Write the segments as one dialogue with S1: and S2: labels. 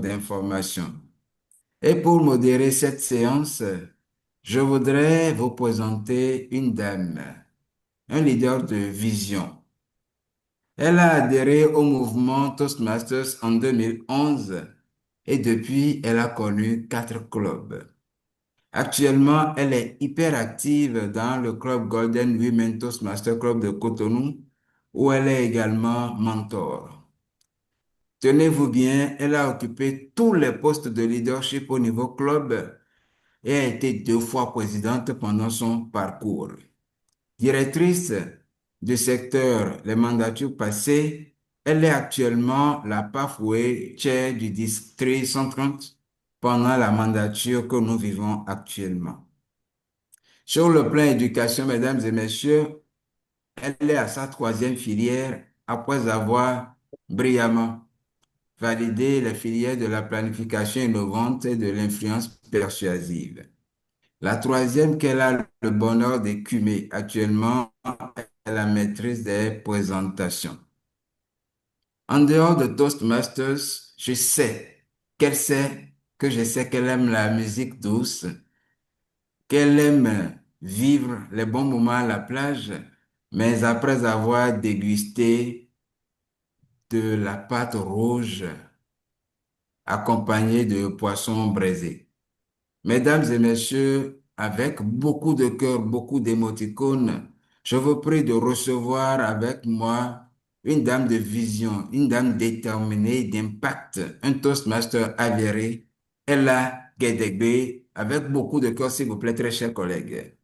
S1: d'information. Et pour modérer cette séance, je voudrais vous présenter une dame, un leader de vision. Elle a adhéré au mouvement Toastmasters en 2011 et depuis, elle a connu 4 clubs. Actuellement, elle est hyper active dans le club Golden Women Toastmaster Club de Cotonou, où elle est également mentor. Tenez-vous bien, elle a occupé tous les postes de leadership au niveau club et a été 2 fois présidente pendant son parcours. Directrice du secteur les mandatures passées, elle est actuellement la Pathway Chair du district 130 pendant la mandature que nous vivons actuellement. Sur le plan éducation, mesdames et messieurs, elle est à sa 3e filière après avoir brillamment validé les filières de la planification innovante et de l'influence persuasive. La 3e qu'elle a le bonheur d'écumer actuellement est la maîtrise des présentations. En dehors de Toastmasters, je sais qu'elle sait que je sais qu'elle aime la musique douce, qu'elle aime vivre les bons moments à la plage, mais après avoir dégusté de la pâte rouge accompagnée de poissons braisés. Mesdames et messieurs, avec beaucoup de cœur, beaucoup d'émoticônes, je vous prie de recevoir avec moi une dame de vision, une dame déterminée, d'impact, un Toastmaster avéré, Ella Gedegbe, avec beaucoup de cœur, s'il vous plaît, très chers collègues.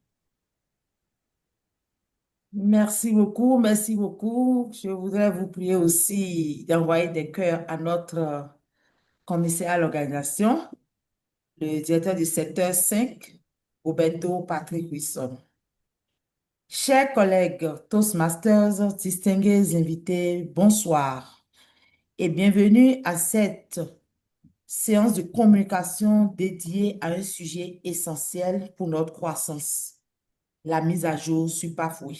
S2: Merci beaucoup, merci beaucoup. Je voudrais vous prier aussi d'envoyer des cœurs à notre commissaire à l'organisation, le directeur du secteur 5, Roberto Patrick Wilson. Chers collègues Toastmasters, distingués invités, bonsoir et bienvenue à cette séance de communication dédiée à un sujet essentiel pour notre croissance, la mise à jour sur Pathway.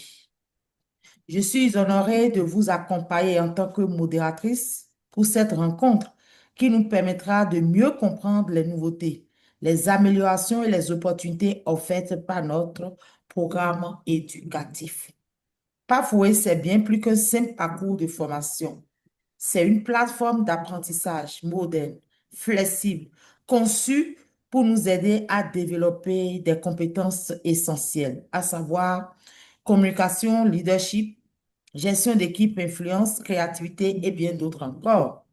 S2: Je suis honorée de vous accompagner en tant que modératrice pour cette rencontre qui nous permettra de mieux comprendre les nouveautés, les améliorations et les opportunités offertes par notre programme éducatif. Pathway, c'est bien plus qu'un simple parcours de formation. C'est une plateforme d'apprentissage moderne, flexible, conçue pour nous aider à développer des compétences essentielles, à savoir communication, leadership, gestion d'équipe, influence, créativité et bien d'autres encore.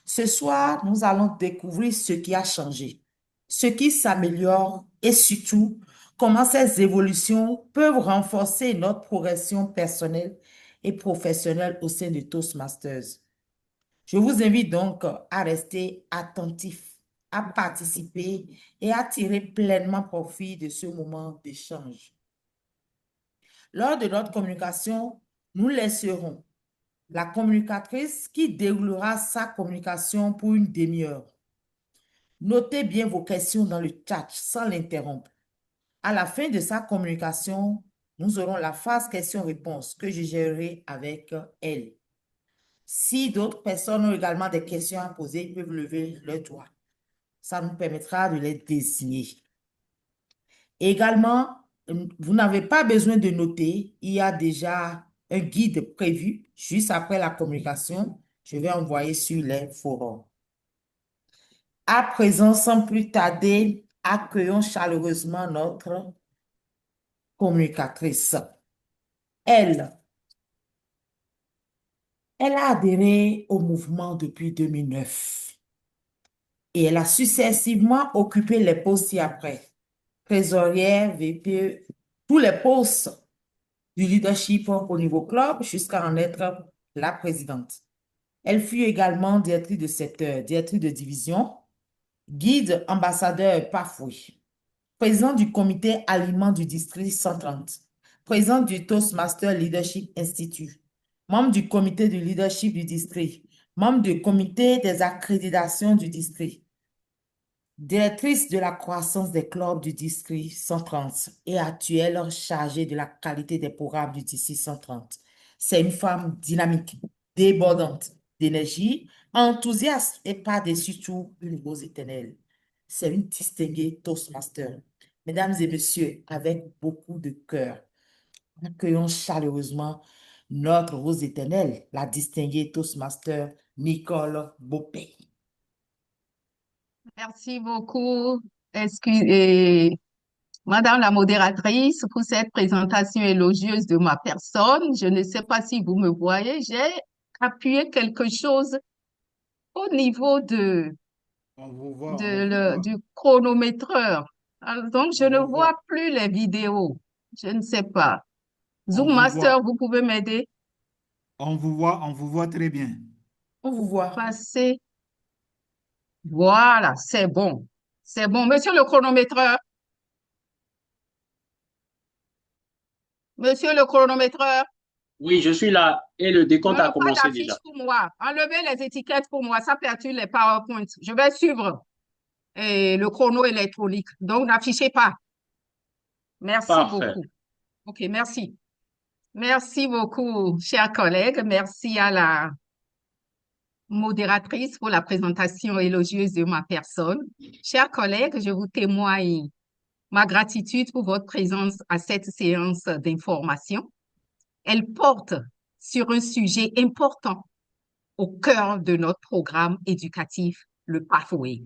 S2: Ce soir, nous allons découvrir ce qui a changé, ce qui s'améliore et surtout comment ces évolutions peuvent renforcer notre progression personnelle et professionnelle au sein de Toastmasters. Je vous invite donc à rester attentif, à participer et à tirer pleinement profit de ce moment d'échange. Lors de notre communication, nous laisserons la communicatrice qui déroulera sa communication pour une demi-heure. Notez bien vos questions dans le chat sans l'interrompre. À la fin de sa communication, nous aurons la phase questions-réponses que je gérerai avec elle. Si d'autres personnes ont également des questions à poser, ils peuvent lever leur doigt. Ça nous permettra de les désigner. Également, vous n'avez pas besoin de noter. Il y a déjà un guide prévu juste après la communication. Je vais envoyer sur les forums. À présent, sans plus tarder, accueillons chaleureusement notre communicatrice. Elle, elle a adhéré au mouvement depuis 2009 et elle a successivement occupé les postes ci-après. Trésorière, VP, tous les postes du leadership au niveau club jusqu'à en être la présidente. Elle fut également directrice de secteur, directrice de division, guide ambassadeur Pathway, présidente du comité aliment du district 130, présidente du Toastmaster Leadership Institute, membre du comité du leadership du district, membre du comité des accréditations du district, directrice de la croissance des clubs du district 130 et actuelle chargée de la qualité des programmes du district 130. C'est une femme dynamique, débordante, d'énergie, enthousiaste et par-dessus tout une rose éternelle. C'est une distinguée Toastmaster. Mesdames et messieurs, avec beaucoup de cœur, accueillons chaleureusement notre rose éternelle, la distinguée Toastmaster Nicole Bopé.
S3: Merci beaucoup, excusez, Madame la modératrice, pour cette présentation élogieuse de ma personne. Je ne sais pas si vous me voyez, j'ai appuyé quelque chose au niveau
S1: On vous voit,
S3: du chronométreur. Donc, je
S1: on
S3: ne
S1: vous
S3: vois
S1: voit,
S3: plus les vidéos. Je ne sais pas.
S1: on
S3: Zoom
S1: vous
S3: Master,
S1: voit,
S3: vous pouvez m'aider?
S1: on vous voit très bien.
S2: On vous voit.
S3: Passer. Voilà, c'est bon. C'est bon. Monsieur le chronométreur, monsieur le chronométreur.
S4: Oui, je suis là et le décompte a
S3: Pas
S4: commencé
S3: d'affiche
S4: déjà.
S3: pour moi. Enlevez les étiquettes pour moi. Ça perturbe les PowerPoint. Je vais suivre le chrono électronique. Donc, n'affichez pas. Merci
S4: Parfait.
S3: beaucoup. OK, merci. Merci beaucoup, chers collègues. Merci à la modératrice pour la présentation élogieuse de ma personne. Chers collègues, je vous témoigne ma gratitude pour votre présence à cette séance d'information. Elle porte sur un sujet important au cœur de notre programme éducatif, le Pathway.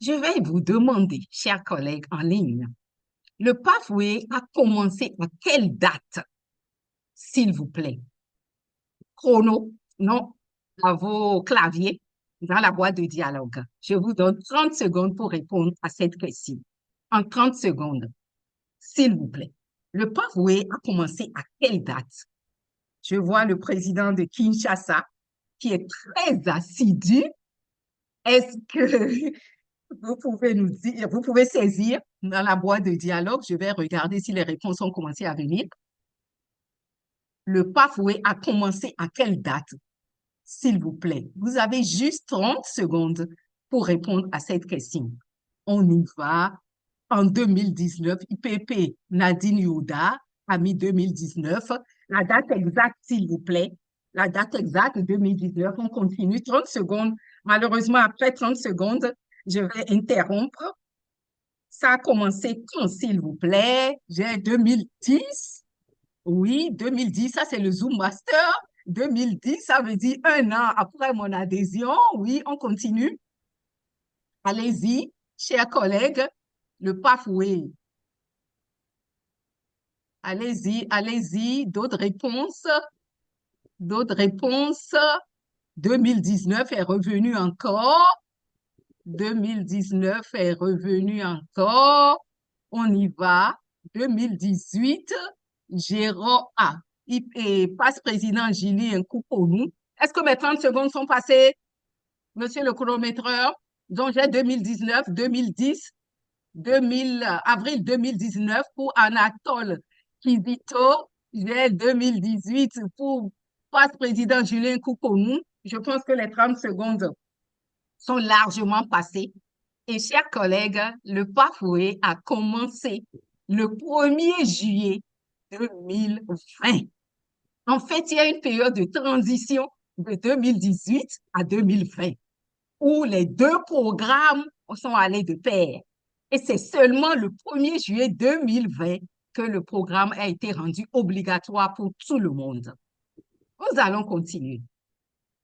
S3: Je vais vous demander, chers collègues en ligne, le Pathway a commencé à quelle date, s'il vous plaît? Chrono, non, à vos claviers, dans la boîte de dialogue. Je vous donne 30 secondes pour répondre à cette question. En 30 secondes, s'il vous plaît. Le Pathway a commencé à quelle date? Je vois le président de Kinshasa qui est très assidu. Est-ce que vous pouvez nous dire, vous pouvez saisir dans la boîte de dialogue, je vais regarder si les réponses ont commencé à venir. Le pathway a commencé à quelle date, s'il vous plaît? Vous avez juste 30 secondes pour répondre à cette question. On y va. En 2019, IPP Nadine Youda a mis 2019. La date exacte, s'il vous plaît. La date exacte, 2019. On continue. 30 secondes. Malheureusement, après 30 secondes, je vais interrompre. Ça a commencé quand, s'il vous plaît? J'ai 2010. Oui, 2010, ça c'est le Zoom Master. 2010, ça veut dire un an après mon adhésion. Oui, on continue. Allez-y, chers collègues, le pathway. Allez-y, allez-y. D'autres réponses? D'autres réponses? 2019 est revenu encore. 2019 est revenu encore. On y va. 2018, Jérôme A. Et passe-président Julien Koukonou. Est-ce que mes 30 secondes sont passées, monsieur le chronométreur? Donc, j'ai 2019, 2010, 2000, avril 2019 pour Anatole Kizito. J'ai 2018 pour passe-président Julien Koukonou. Je pense que les 30 secondes sont largement passées. Et chers collègues, le pathway a commencé le 1er juillet 2020. En fait, il y a une période de transition de 2018 à 2020 où les deux programmes sont allés de pair. Et c'est seulement le 1er juillet 2020 que le programme a été rendu obligatoire pour tout le monde. Nous allons continuer.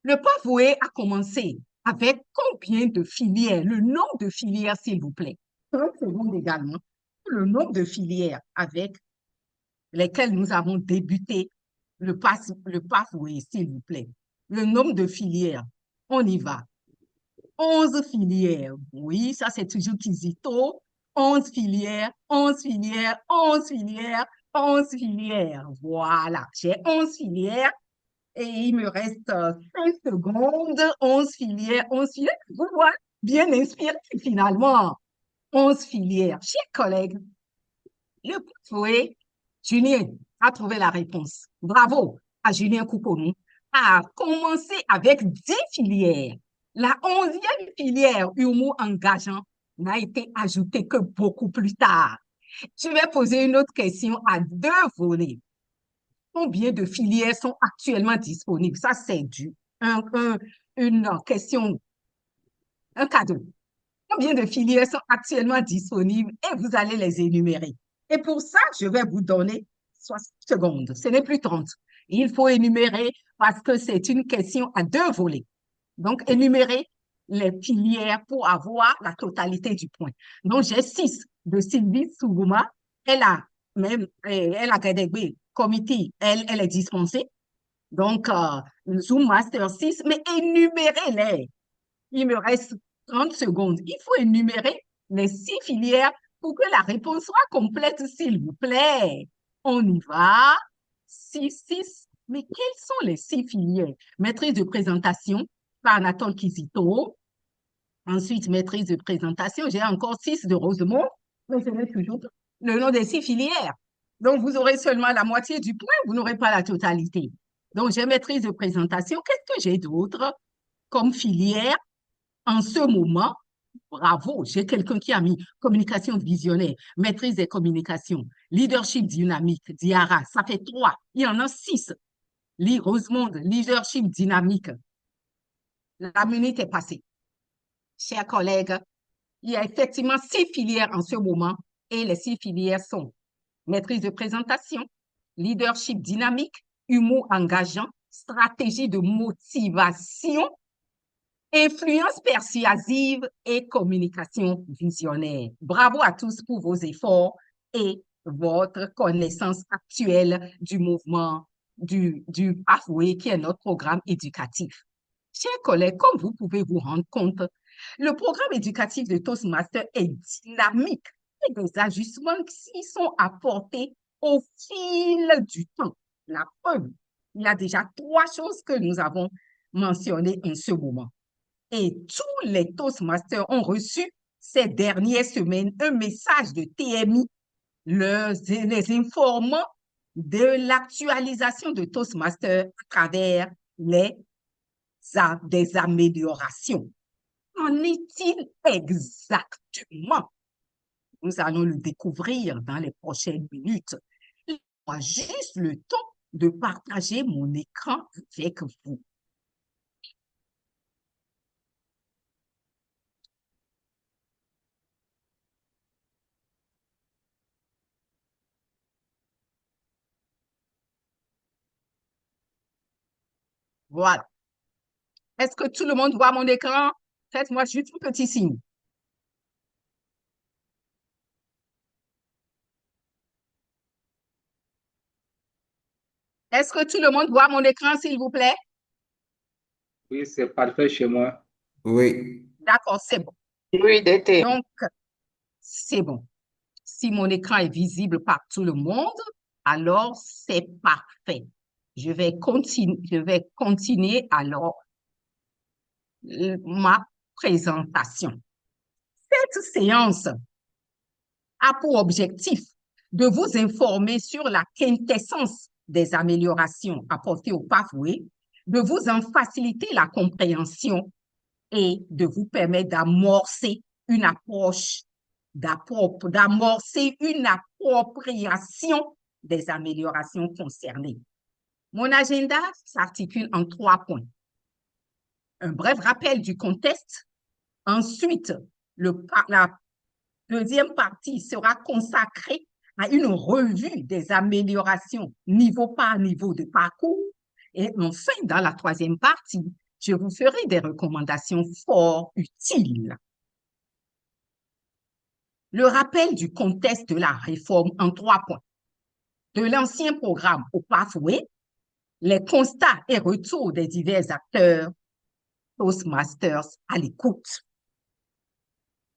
S3: Le pathway a commencé avec combien de filières? Le nombre de filières, s'il vous plaît. 30 secondes également. Le nombre de filières avec lesquelles nous avons débuté le pathway, s'il vous plaît. Le nombre de filières. On y va. 11 filières. Oui, ça c'est toujours Kizito. 11 filières, 11 filières, 11 filières, 11 filières. Voilà, j'ai 11 filières. Et il me reste 5 secondes, 11 filières, 11 filières. Vous voyez, bien inspiré finalement. 11 filières. Chers collègues, le pathway, Julien a trouvé la réponse. Bravo à Julien Koukonou. A commencé avec 10 filières. La 11e filière, humour engageant, n'a été ajoutée que beaucoup plus tard. Je vais poser une autre question à deux volets. Combien de filières sont actuellement disponibles? Ça, c'est dû. une question, un cadeau. Combien de filières sont actuellement disponibles et vous allez les énumérer. Et pour ça, je vais vous donner 60 secondes. Ce n'est plus 30. Il faut énumérer parce que c'est une question à 2 volets. Donc, énumérer les filières pour avoir la totalité du point. Donc, j'ai 6 de Sylvie Sougouma. Elle a Gadegbe, comité, elle est dispensée. Donc, Zoom Master 6, mais énumérez-les. Il me reste 30 secondes. Il faut énumérer les 6 filières pour que la réponse soit complète, s'il vous plaît. On y va. 6, 6. Mais quelles sont les 6 filières? Maîtrise de présentation par Anatole Kizito. Ensuite, maîtrise de présentation. J'ai encore 6 de Rosemont. Mais ce n'est toujours pas le nom des 6 filières. Donc, vous aurez seulement la moitié du point, vous n'aurez pas la totalité. Donc, j'ai maîtrise de présentation. Qu'est-ce que j'ai d'autre comme filière? En ce moment, bravo, j'ai quelqu'un qui a mis communication visionnaire, maîtrise des communications, leadership dynamique, DIARA, ça fait 3. Il y en a 6. Rosemonde, leadership dynamique. La minute est passée. Chers collègues, il y a effectivement 6 filières en ce moment et les 6 filières sont maîtrise de présentation, leadership dynamique, humour engageant, stratégie de motivation, influence persuasive et communication visionnaire. Bravo à tous pour vos efforts et votre connaissance actuelle du mouvement du Pathway, qui est notre programme éducatif. Chers collègues, comme vous pouvez vous rendre compte, le programme éducatif de Toastmasters est dynamique et des ajustements qui sont apportés au fil du temps. La preuve, il y a déjà 3 choses que nous avons mentionnées en ce moment. Et tous les Toastmasters ont reçu ces dernières semaines un message de TMI les informant de l'actualisation de Toastmasters à travers des améliorations. En est-il exactement? Nous allons le découvrir dans les prochaines minutes. Il faut juste le temps de partager mon écran avec vous. Voilà. Est-ce que tout le monde voit mon écran? Faites-moi juste un petit signe. Est-ce que tout le monde voit mon écran, s'il vous plaît?
S5: Oui, c'est parfait chez moi.
S1: Oui.
S3: D'accord, c'est bon.
S2: Oui, d'été.
S3: Donc, c'est bon. Si mon écran est visible par tout le monde, alors c'est parfait. Je vais continuer alors ma présentation. Cette séance a pour objectif de vous informer sur la quintessence des améliorations apportées au Pathway, de vous en faciliter la compréhension et de vous permettre d'amorcer une appropriation des améliorations concernées. Mon agenda s'articule en 3 points. Un bref rappel du contexte. Ensuite, la deuxième partie sera consacrée à une revue des améliorations niveau par niveau de parcours. Et enfin, dans la troisième partie, je vous ferai des recommandations fort utiles. Le rappel du contexte de la réforme en 3 points. De l'ancien programme au Pathway, les constats et retours des divers acteurs, Toastmasters à l'écoute.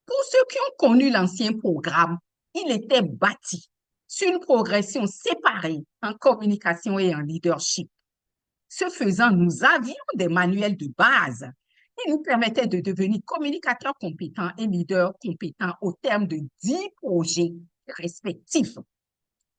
S3: Pour ceux qui ont connu l'ancien programme, il était bâti sur une progression séparée en communication et en leadership. Ce faisant, nous avions des manuels de base qui nous permettaient de devenir communicateurs compétents et leaders compétents au terme de 10 projets respectifs.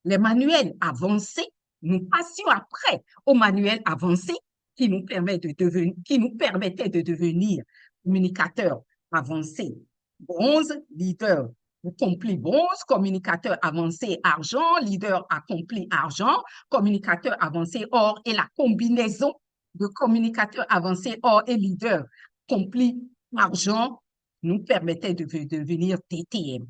S3: Les manuels avancés, nous passions après aux manuels avancés qui nous permettaient de devenir communicateurs avancés. Bronze, leader accompli bronze, communicateur avancé argent, leader accompli argent, communicateur avancé or et la combinaison de communicateurs avancés or et leaders accomplis par Jean nous permettait de devenir TTM.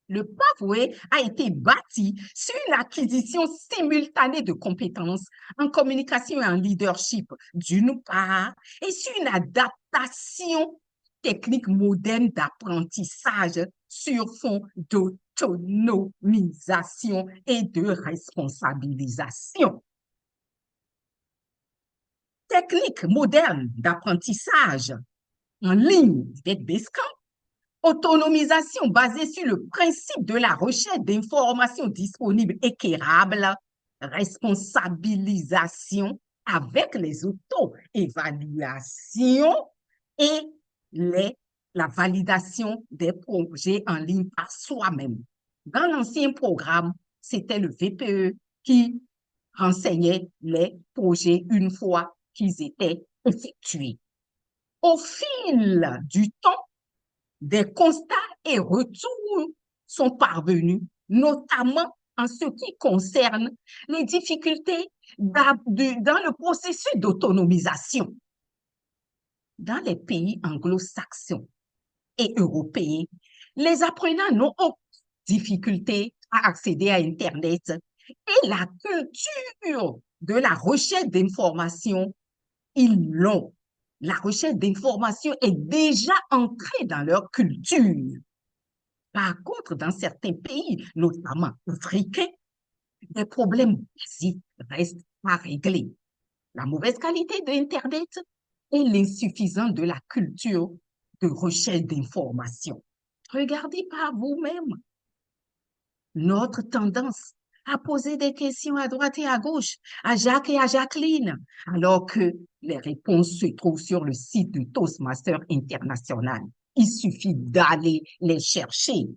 S3: Le pathway a été bâti sur une acquisition simultanée de compétences en communication et en leadership d'une part et sur une adaptation technique moderne d'apprentissage sur fond d'autonomisation et de responsabilisation. Technique moderne d'apprentissage en ligne avec Basecamp, autonomisation basée sur le principe de la recherche d'informations disponibles équitables, responsabilisation avec les auto-évaluations et la validation des projets en ligne par soi-même. Dans l'ancien programme, c'était le VPE qui renseignait les projets une fois qu'ils étaient effectués. Au fil du temps, des constats et retours sont parvenus, notamment en ce qui concerne les difficultés dans le processus d'autonomisation. Dans les pays anglo-saxons et européens, les apprenants n'ont aucune difficulté à accéder à Internet et la culture de la recherche d'information, ils l'ont. La recherche d'information est déjà ancrée dans leur culture. Par contre, dans certains pays, notamment africains, des problèmes basiques restent à régler. La mauvaise qualité de l'Internet et l'insuffisance de la culture de recherche d'information. Regardez par vous-même. Notre tendance à poser des questions à droite et à gauche, à Jacques et à Jacqueline, alors que les réponses se trouvent sur le site du Toastmaster International. Il suffit d'aller les chercher.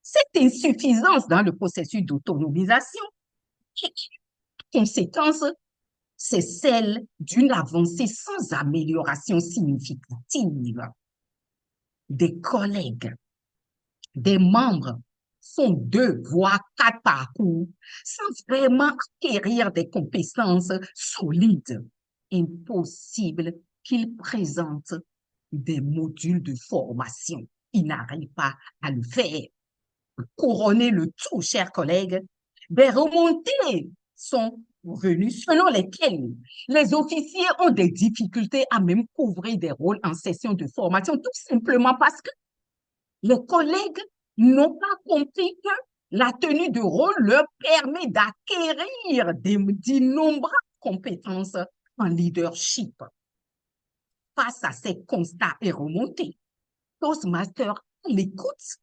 S3: Cette insuffisance dans le processus d'autonomisation, conséquence, c'est celle d'une avancée sans amélioration significative. Des collègues, des membres font 2 voire 4 parcours sans vraiment acquérir des compétences solides. Impossible qu'ils présentent des modules de formation. Ils n'arrivent pas à le faire. Pour couronner le tout, chers collègues, des remontées sont venues selon lesquelles les officiers ont des difficultés à même couvrir des rôles en session de formation, tout simplement parce que les collègues n'ont pas compris que la tenue de rôle leur permet d'acquérir d'innombrables compétences en leadership. Face à ces constats et remontées, Toastmaster, à l'écoute,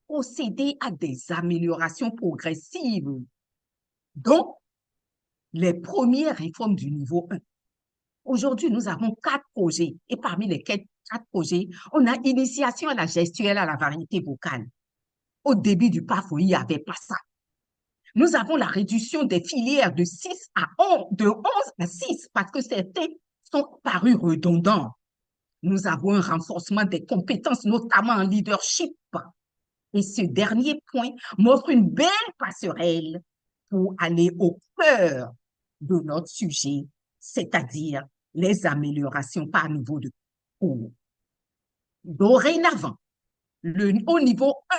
S3: procéder à des améliorations progressives, dont les premières réformes du niveau 1. Aujourd'hui, nous avons 4 projets et parmi les 4 projets, on a initiation à la gestuelle à la variété vocale. Au début du PAF, il n'y avait pas ça. Nous avons la réduction des filières de 11 à 6 parce que certains sont parus redondants. Nous avons un renforcement des compétences, notamment en leadership. Et ce dernier point m'offre une belle passerelle pour aller au cœur de notre sujet, c'est-à-dire les améliorations par niveau de cours. Dorénavant, au niveau 1,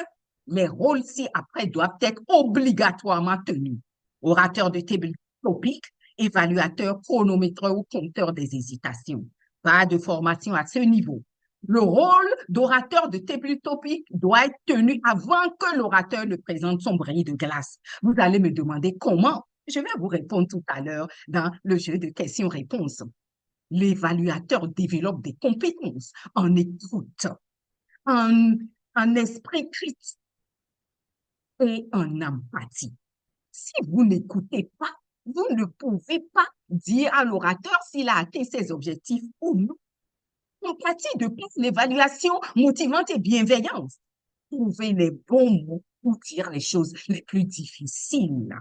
S3: les rôles ci-après doivent être obligatoirement tenus. Orateur de table topique, évaluateur, chronométreur ou compteur des hésitations. Pas de formation à ce niveau. Le rôle d'orateur de table topique doit être tenu avant que l'orateur ne présente son bris de glace. Vous allez me demander comment. Je vais vous répondre tout à l'heure dans le jeu de questions-réponses. L'évaluateur développe des compétences en écoute, en esprit critique et en empathie. Si vous n'écoutez pas, vous ne pouvez pas dire à l'orateur s'il a atteint ses objectifs ou non. Empathie de plus l'évaluation motivante et bienveillante. Trouvez les bons mots pour dire les choses les plus difficiles.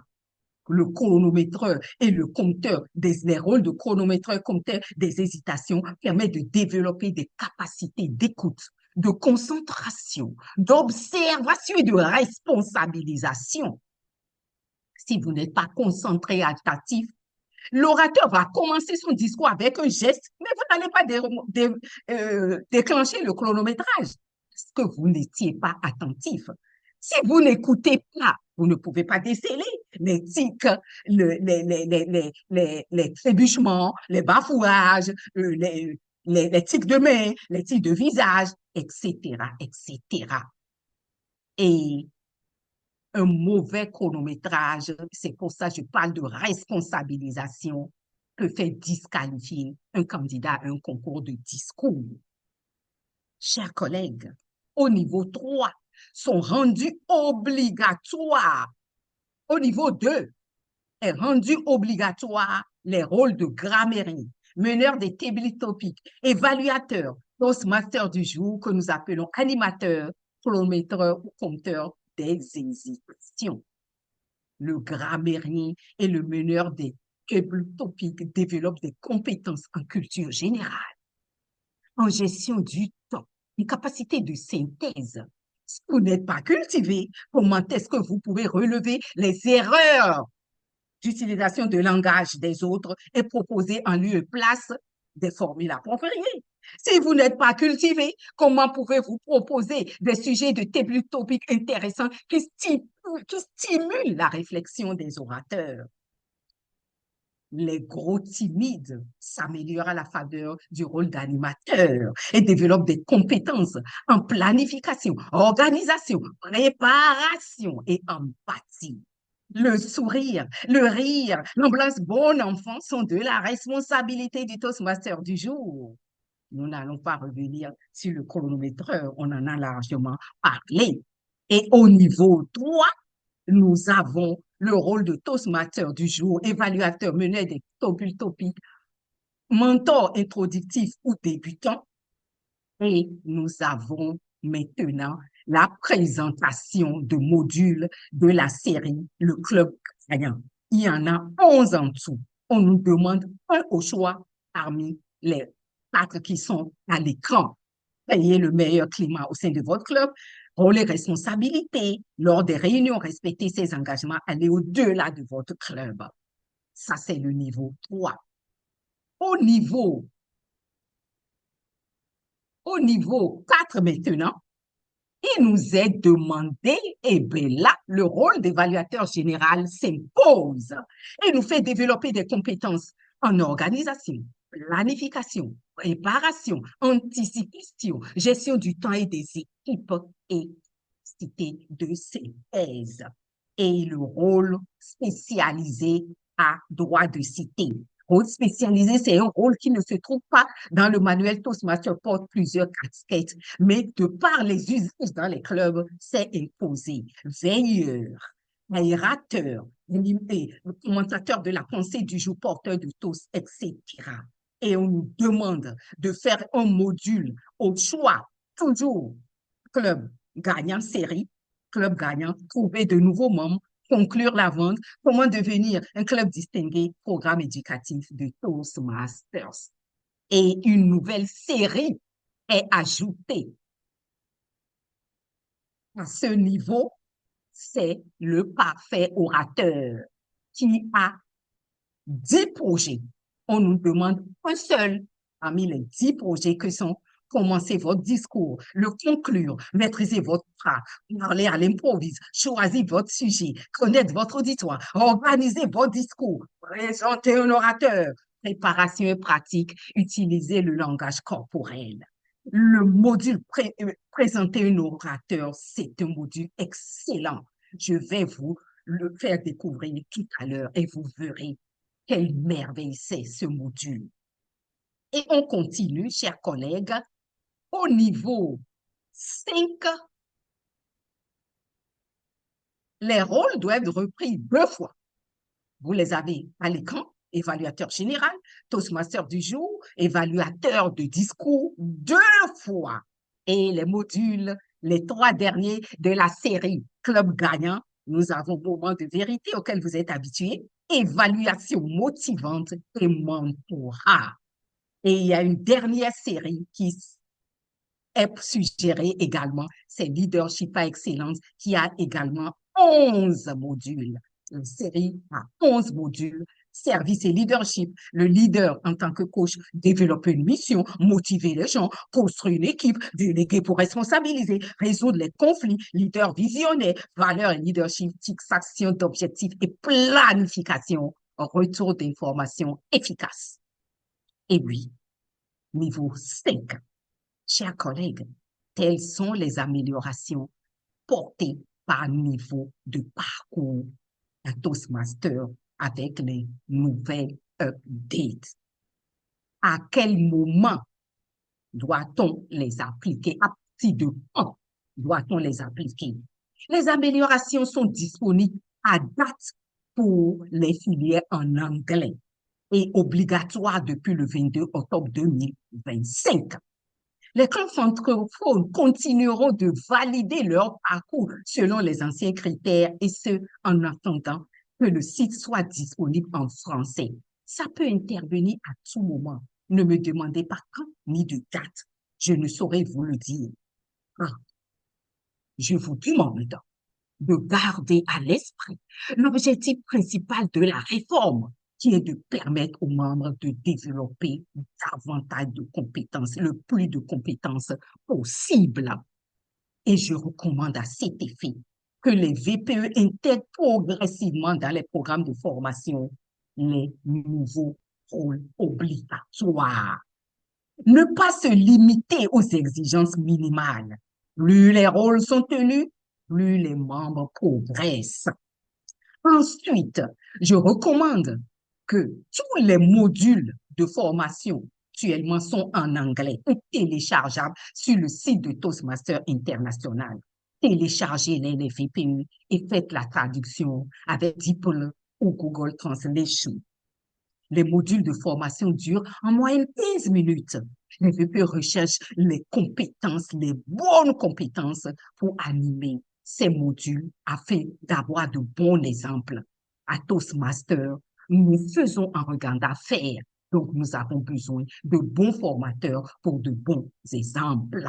S3: Le chronométreur et le compteur, les rôles de chronométreur et compteur des hésitations permettent de développer des capacités d'écoute, de concentration, d'observation et de responsabilisation. Si vous n'êtes pas concentré et attentif, L'orateur va commencer son discours avec un geste, mais vous n'allez pas déclencher le chronométrage parce que vous n'étiez pas attentif. Si vous n'écoutez pas, vous ne pouvez pas déceler les tics, les trébuchements, les bafouages, les tics de main, les tics de visage, etc., etc. Et un mauvais chronométrage, c'est pour ça que je parle de responsabilisation, peut faire disqualifier un candidat à un concours de discours. Chers collègues, au niveau 3, sont rendus obligatoires. Au niveau 2, est rendu obligatoire les rôles de grammairien, meneur des tables topiques, évaluateur, toastmaster du jour que nous appelons animateur, chronométreur ou compteur des hésitations. Le grammairien et le meneur des tables topiques développent des compétences en culture générale, en gestion du temps, une capacité de synthèse. Si vous n'êtes pas cultivé, comment est-ce que vous pouvez relever les erreurs d'utilisation de langage des autres et proposer en lieu et place des formules appropriées? Si vous n'êtes pas cultivé, comment pouvez-vous proposer des sujets de table topiques intéressants qui stimulent la réflexion des orateurs? Les gros timides s'améliorent à la faveur du rôle d'animateur et développent des compétences en planification, organisation, préparation et empathie. Le sourire, le rire, l'ambiance bon enfant sont de la responsabilité du Toastmaster du jour. Nous n'allons pas revenir sur le chronométreur, on en a largement parlé. Et au niveau 3, nous avons le rôle de Toastmaster du jour, évaluateur, meneur des tables topiques, mentor introductif ou débutant. Et nous avons maintenant la présentation de modules de la série Le Club Gagnant. Il y en a 11 en tout. On nous demande un au choix parmi les 4 qui sont à l'écran. Créer le meilleur climat au sein de votre club, rôle et responsabilités lors des réunions, respecter ses engagements, aller au-delà de votre club. Ça, c'est le niveau 3. Au niveau 4 maintenant, il nous est demandé, et bien là, le rôle d'évaluateur général s'impose et nous fait développer des compétences en organisation, planification, préparation, anticipation, gestion du temps et des équipes et cité de synthèse. Et le rôle spécialisé à droit de citer. Rôle spécialisé, c'est un rôle qui ne se trouve pas dans le manuel Toastmaster, porte plusieurs casquettes, mais de par les usages dans les clubs, c'est imposé. Veilleur, aérateur, commentateur de la pensée du jour, porteur de toast, etc. Et on nous demande de faire un module au choix, toujours club gagnant série, club gagnant, trouver de nouveaux membres, conclure la vente, comment devenir un club distingué, programme éducatif de Toastmasters. Et une nouvelle série est ajoutée. À ce niveau, c'est le parfait orateur qui a 10 projets. On nous demande un seul parmi les 10 projets que sont commencer votre discours, le conclure, maîtriser votre phrase, parler à l'improviste, choisir votre sujet, connaître votre auditoire, organiser votre discours, présenter un orateur, préparation et pratique, utiliser le langage corporel. Le module présenter un orateur, c'est un module excellent. Je vais vous le faire découvrir tout à l'heure et vous verrez quelle merveille c'est ce module. Et on continue, chers collègues, au niveau 5, les rôles doivent être repris 2 fois. Vous les avez à l'écran, évaluateur général, Toastmaster du jour, évaluateur de discours 2 fois. Et les modules, les 3 derniers de la série Club Gagnant, nous avons moment de vérité auquel vous êtes habitués, évaluation motivante et mentorat. Et il y a une dernière série qui est suggérée également, c'est Leadership à Excellence, qui a également 11 modules. Une série à 11 modules service et leadership. Le leader, en tant que coach, développer une mission, motiver les gens, construire une équipe, déléguer pour responsabiliser, résoudre les conflits, leader visionnaire, valeur et leadership, fixation d'objectifs et planification, retour d'informations efficace. Et oui, niveau 5, chers collègues, telles sont les améliorations portées par niveau de parcours à Toastmaster avec les nouvelles updates. À quel moment doit-on les appliquer? À partir de quand doit-on les appliquer? Les améliorations sont disponibles à date pour les filières en anglais et obligatoires depuis le 22 octobre 2025. Les clubs francophones continueront de valider leur parcours selon les anciens critères et ce, en attendant que le site soit disponible en français. Ça peut intervenir à tout moment. Ne me demandez pas quand ni de date. Je ne saurais vous le dire. Je vous demande de garder à l'esprit l'objectif principal de la réforme, qui est de permettre aux membres de développer davantage de compétences, le plus de compétences possible. Et je recommande à cet effet que les VPE intègrent progressivement dans les programmes de formation les nouveaux rôles obligatoires. Ne pas se limiter aux exigences minimales. Plus les rôles sont tenus, plus les membres progressent. Ensuite, je recommande que tous les modules de formation actuellement sont en anglais et téléchargeables sur le site de Toastmaster International. Téléchargez les VPE et faites la traduction avec DeepL ou Google Translation. Les modules de formation durent en moyenne 15 minutes. Les VPE recherchent les compétences, les bonnes compétences pour animer ces modules afin d'avoir de bons exemples. À Toastmaster, nous faisons un regard d'affaires, donc nous avons besoin de bons formateurs pour de bons exemples.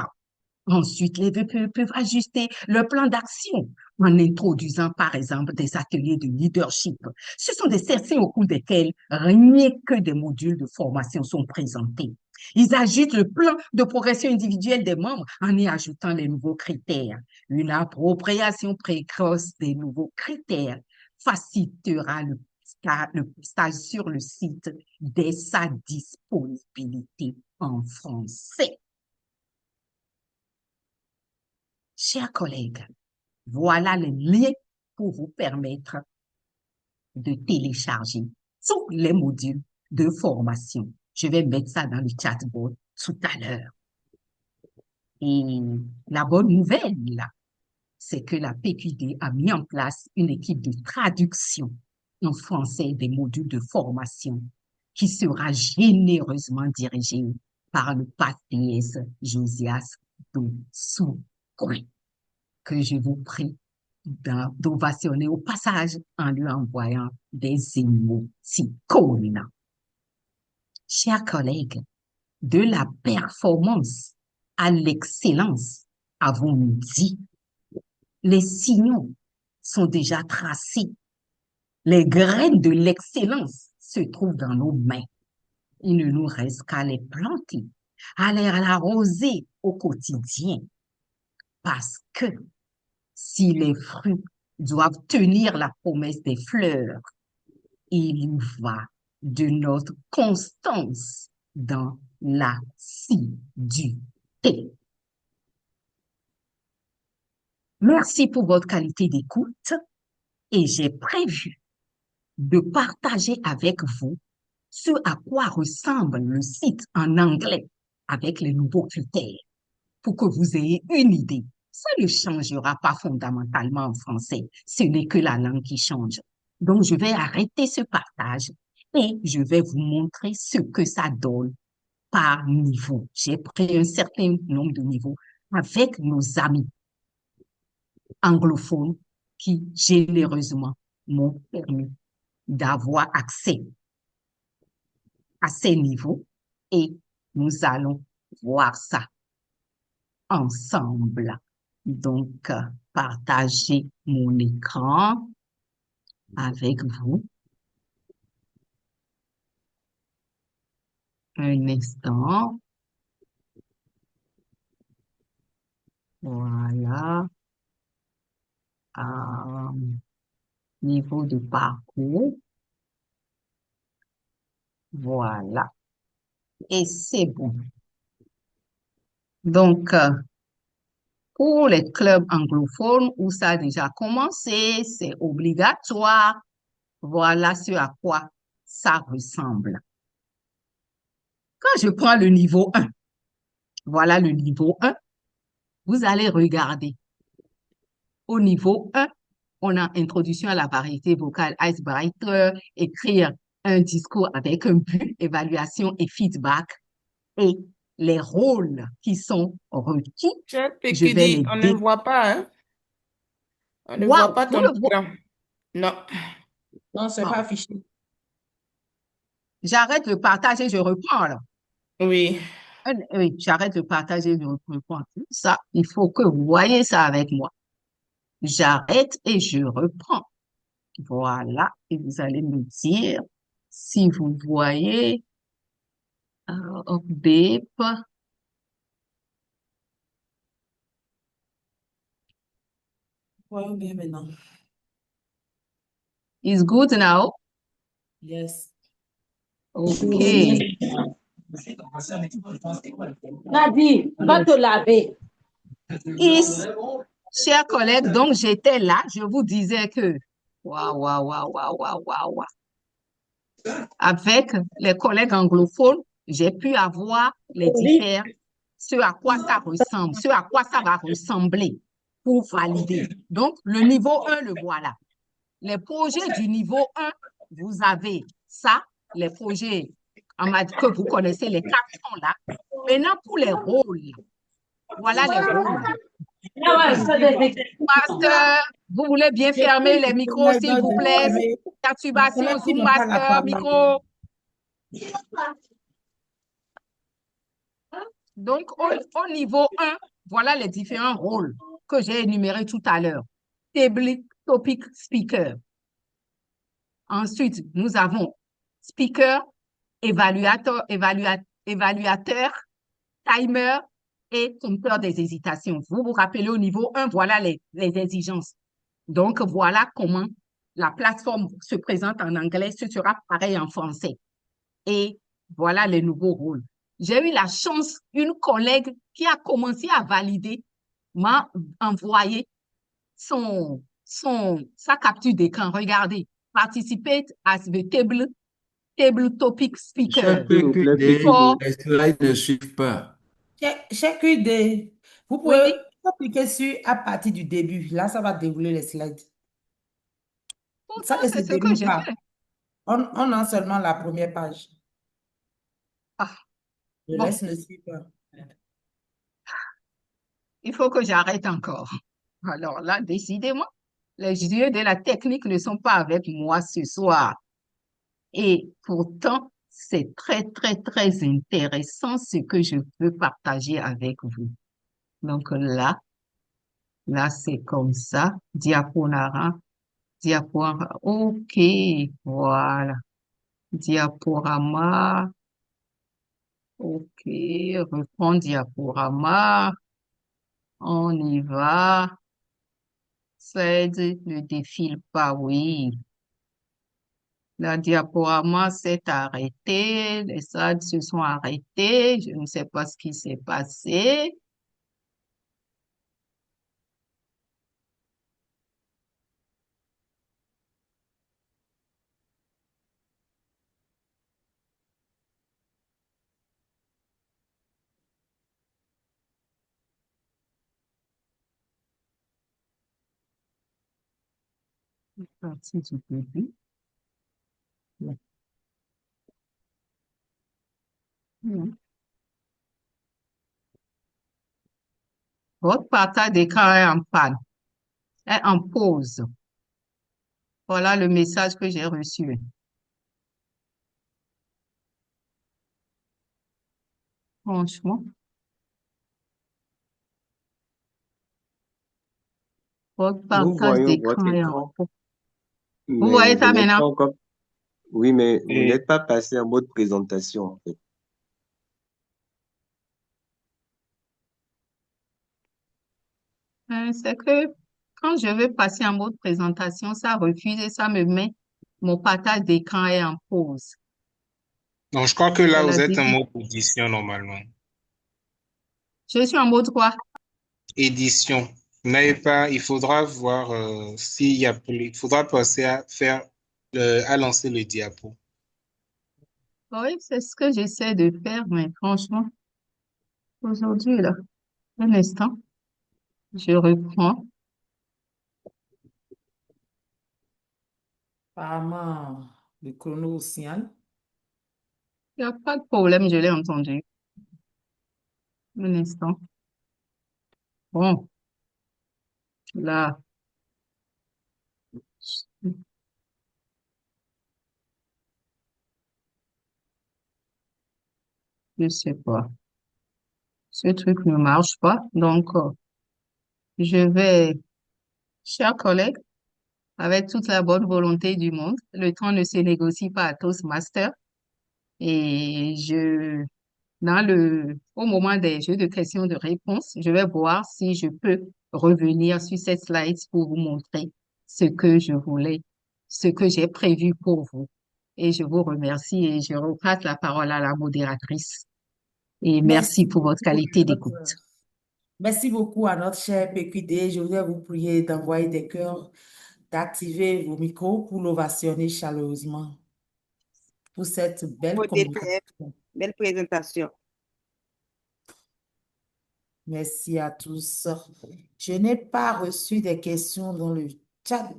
S3: Ensuite, les VPE peuvent ajuster leur plan d'action en introduisant, par exemple, des ateliers de leadership. Ce sont des sessions au cours desquelles rien que des modules de formation sont présentés. Ils ajoutent le plan de progression individuelle des membres en y ajoutant les nouveaux critères. Une appropriation précoce des nouveaux critères facilitera le stage sur le site dès sa disponibilité en français. Chers collègues, voilà les liens pour vous permettre de télécharger tous les modules de formation. Je vais mettre ça dans le chatbot tout à l'heure. Et la bonne nouvelle, là, c'est que la PQD a mis en place une équipe de traduction en français des modules de formation qui sera généreusement dirigée par le PATS Josias Donsoucoin, que je vous prie d'ovationner au passage en lui envoyant des émoticônes. Chers collègues, de la performance à l'excellence, avons-nous dit, les signaux sont déjà tracés. Les graines de l'excellence se trouvent dans nos mains. Il ne nous reste qu'à les planter, à les arroser au quotidien. Parce que si les fruits doivent tenir la promesse des fleurs, il y va de notre constance dans l'assiduité. Merci pour votre qualité d'écoute et j'ai prévu de partager avec vous ce à quoi ressemble le site en anglais avec les nouveaux critères pour que vous ayez une idée. Ça ne changera pas fondamentalement en français. Ce n'est que la langue qui change. Donc, je vais arrêter ce partage et je vais vous montrer ce que ça donne par niveau. J'ai pris un certain nombre de niveaux avec nos amis anglophones qui généreusement m'ont permis d'avoir accès à ces niveaux et nous allons voir ça ensemble. Donc, partagez mon écran avec vous. Un instant. Voilà. Euh, Niveau de parcours. Voilà. Et c'est bon. Donc, pour les clubs anglophones où ça a déjà commencé, c'est obligatoire. Voilà ce à quoi ça ressemble. Quand je prends le niveau 1, voilà le niveau 1, vous allez regarder. Au niveau 1, on a introduction à la variété vocale, icebreaker, écrire un discours avec un but, évaluation et feedback, et les rôles qui sont requis.
S6: Cher
S3: Je vais
S6: Pékidi,
S3: les
S6: on ne
S3: dé...
S6: voit pas, hein? On ne voit
S3: Waouh,
S6: pas
S3: vous
S6: ton
S3: le voyez?
S6: écran. Non.
S2: Non, c'est pas
S3: Bon,
S2: affiché.
S3: j'arrête de partager, je reprends là.
S6: Oui.
S3: Oui, j'arrête de partager, je reprends. Ça, il faut que vous voyez ça avec moi. J'arrête et je reprends. Voilà, et vous allez me dire si vous voyez beep
S2: Voyons bien maintenant.
S3: is good now.
S2: Yes.
S3: OK.
S7: Nadine, va te laver.
S3: Is, chers collègues, donc j'étais là, je vous disais que, waouh, waouh, waouh, waouh, waouh, waouh, waouh. Avec les collègues anglophones, j'ai pu avoir les différents, ce à quoi ça ressemble, ce à quoi ça va ressembler pour valider. Donc, le niveau 1, le voilà. Les projets du niveau 1, vous avez ça, les projets que vous connaissez, les 4 sont là. Maintenant, pour les rôles, voilà les rôles. Master, vous voulez bien
S2: J'ai
S3: fermer
S2: pris
S3: les
S2: le
S3: micros,
S2: collègue
S3: s'il vous
S2: de
S3: plaît?
S2: fermer. Mon
S3: Perturbation,
S2: collègue qui
S3: Zoom
S2: n'a pas la
S3: Master,
S2: parole.
S3: micro. Donc, au niveau 1, voilà les différents rôles que j'ai énumérés tout à l'heure. Table, topic, speaker. Ensuite, nous avons speaker, évaluateur, timer et compteur des hésitations. Vous vous rappelez au niveau 1, voilà les exigences. Donc, voilà comment la plateforme se présente en anglais. Ce sera pareil en français. Et voilà les nouveaux rôles. J'ai eu la chance, une collègue qui a commencé à valider m'a envoyé sa capture d'écran. Regardez, participate as the table topic speaker.
S1: Cher
S5: S'il vous plaît,
S1: PQD,
S3: For,
S5: Pékidi.
S1: les slides ne suivent pas.
S2: Chaque idée, vous pouvez
S3: oui,
S2: cliquer sur à partir du début. Là, ça va dérouler les slides.
S3: pourtant,
S2: Ça ne se
S3: c'est ce que
S2: déroule
S3: j'ai
S2: pas.
S3: fait.
S2: On a seulement la première page.
S3: Ah,
S2: Le
S3: bon,
S2: reste ne suit pas.
S3: il faut que j'arrête encore. Alors là, décidément, les yeux de la technique ne sont pas avec moi ce soir. Et pourtant, c'est très, très, très intéressant ce que je veux partager avec vous. Donc là, c'est comme ça. Diaporama. OK, voilà. Diaporama. OK, reprends diaporama. On y va. Slide ne défile pas, oui. La diaporama s'est arrêtée, les slides se sont arrêtés, je ne sais pas ce qui s'est passé. Partie du début. Mhm. Votre partage d'écran est en panne, est en pause. Voilà le message que j'ai reçu. Franchement, votre
S7: Nous
S3: partage
S7: voyons votre
S3: d'écran est en
S7: écran,
S3: pause. Vous
S7: mais
S3: voyez
S7: vous
S3: ça
S7: n'êtes
S3: maintenant?
S7: pas encore. Oui, mais vous
S5: Et
S7: n'êtes pas passé en mode présentation, en fait.
S3: C'est que quand je veux passer en mode présentation, ça refuse et ça me met mon partage d'écran est en pause.
S8: Donc, je crois que
S3: C'est
S8: là, vous
S3: la
S8: êtes en
S3: difficulté.
S8: mode édition normalement.
S3: Je suis en mode quoi?
S8: Édition. Vous n'avez pas, il faudra voir s'il y a plus, il faudra passer à faire, à lancer le diapo.
S3: Oui, c'est ce que j'essaie de faire, mais franchement, aujourd'hui, là, un instant, je reprends.
S2: Apparemment, le chrono aussi, hein.
S3: Il n'y a pas de problème, je l'ai entendu. Un instant. Bon, là, je sais pas. Ce truc ne marche pas. Donc, je vais, chers collègues, avec toute la bonne volonté du monde, le temps ne se négocie pas à Toastmaster. Et au moment des jeux de questions de réponses, je vais voir si je peux revenir sur cette slide pour vous montrer ce que je voulais, ce que j'ai prévu pour vous. Et je vous remercie et je repasse la parole à la modératrice. Et merci
S2: Merci
S3: pour votre
S2: beaucoup
S3: qualité d'écoute.
S2: merci beaucoup à notre cher PQD. Je voudrais vous prier d'envoyer des cœurs, d'activer vos micros pour l'ovationner chaleureusement pour cette belle
S6: DTF,
S2: communication.
S6: belle présentation.
S2: Merci à tous. Je n'ai pas reçu des questions dans le chat.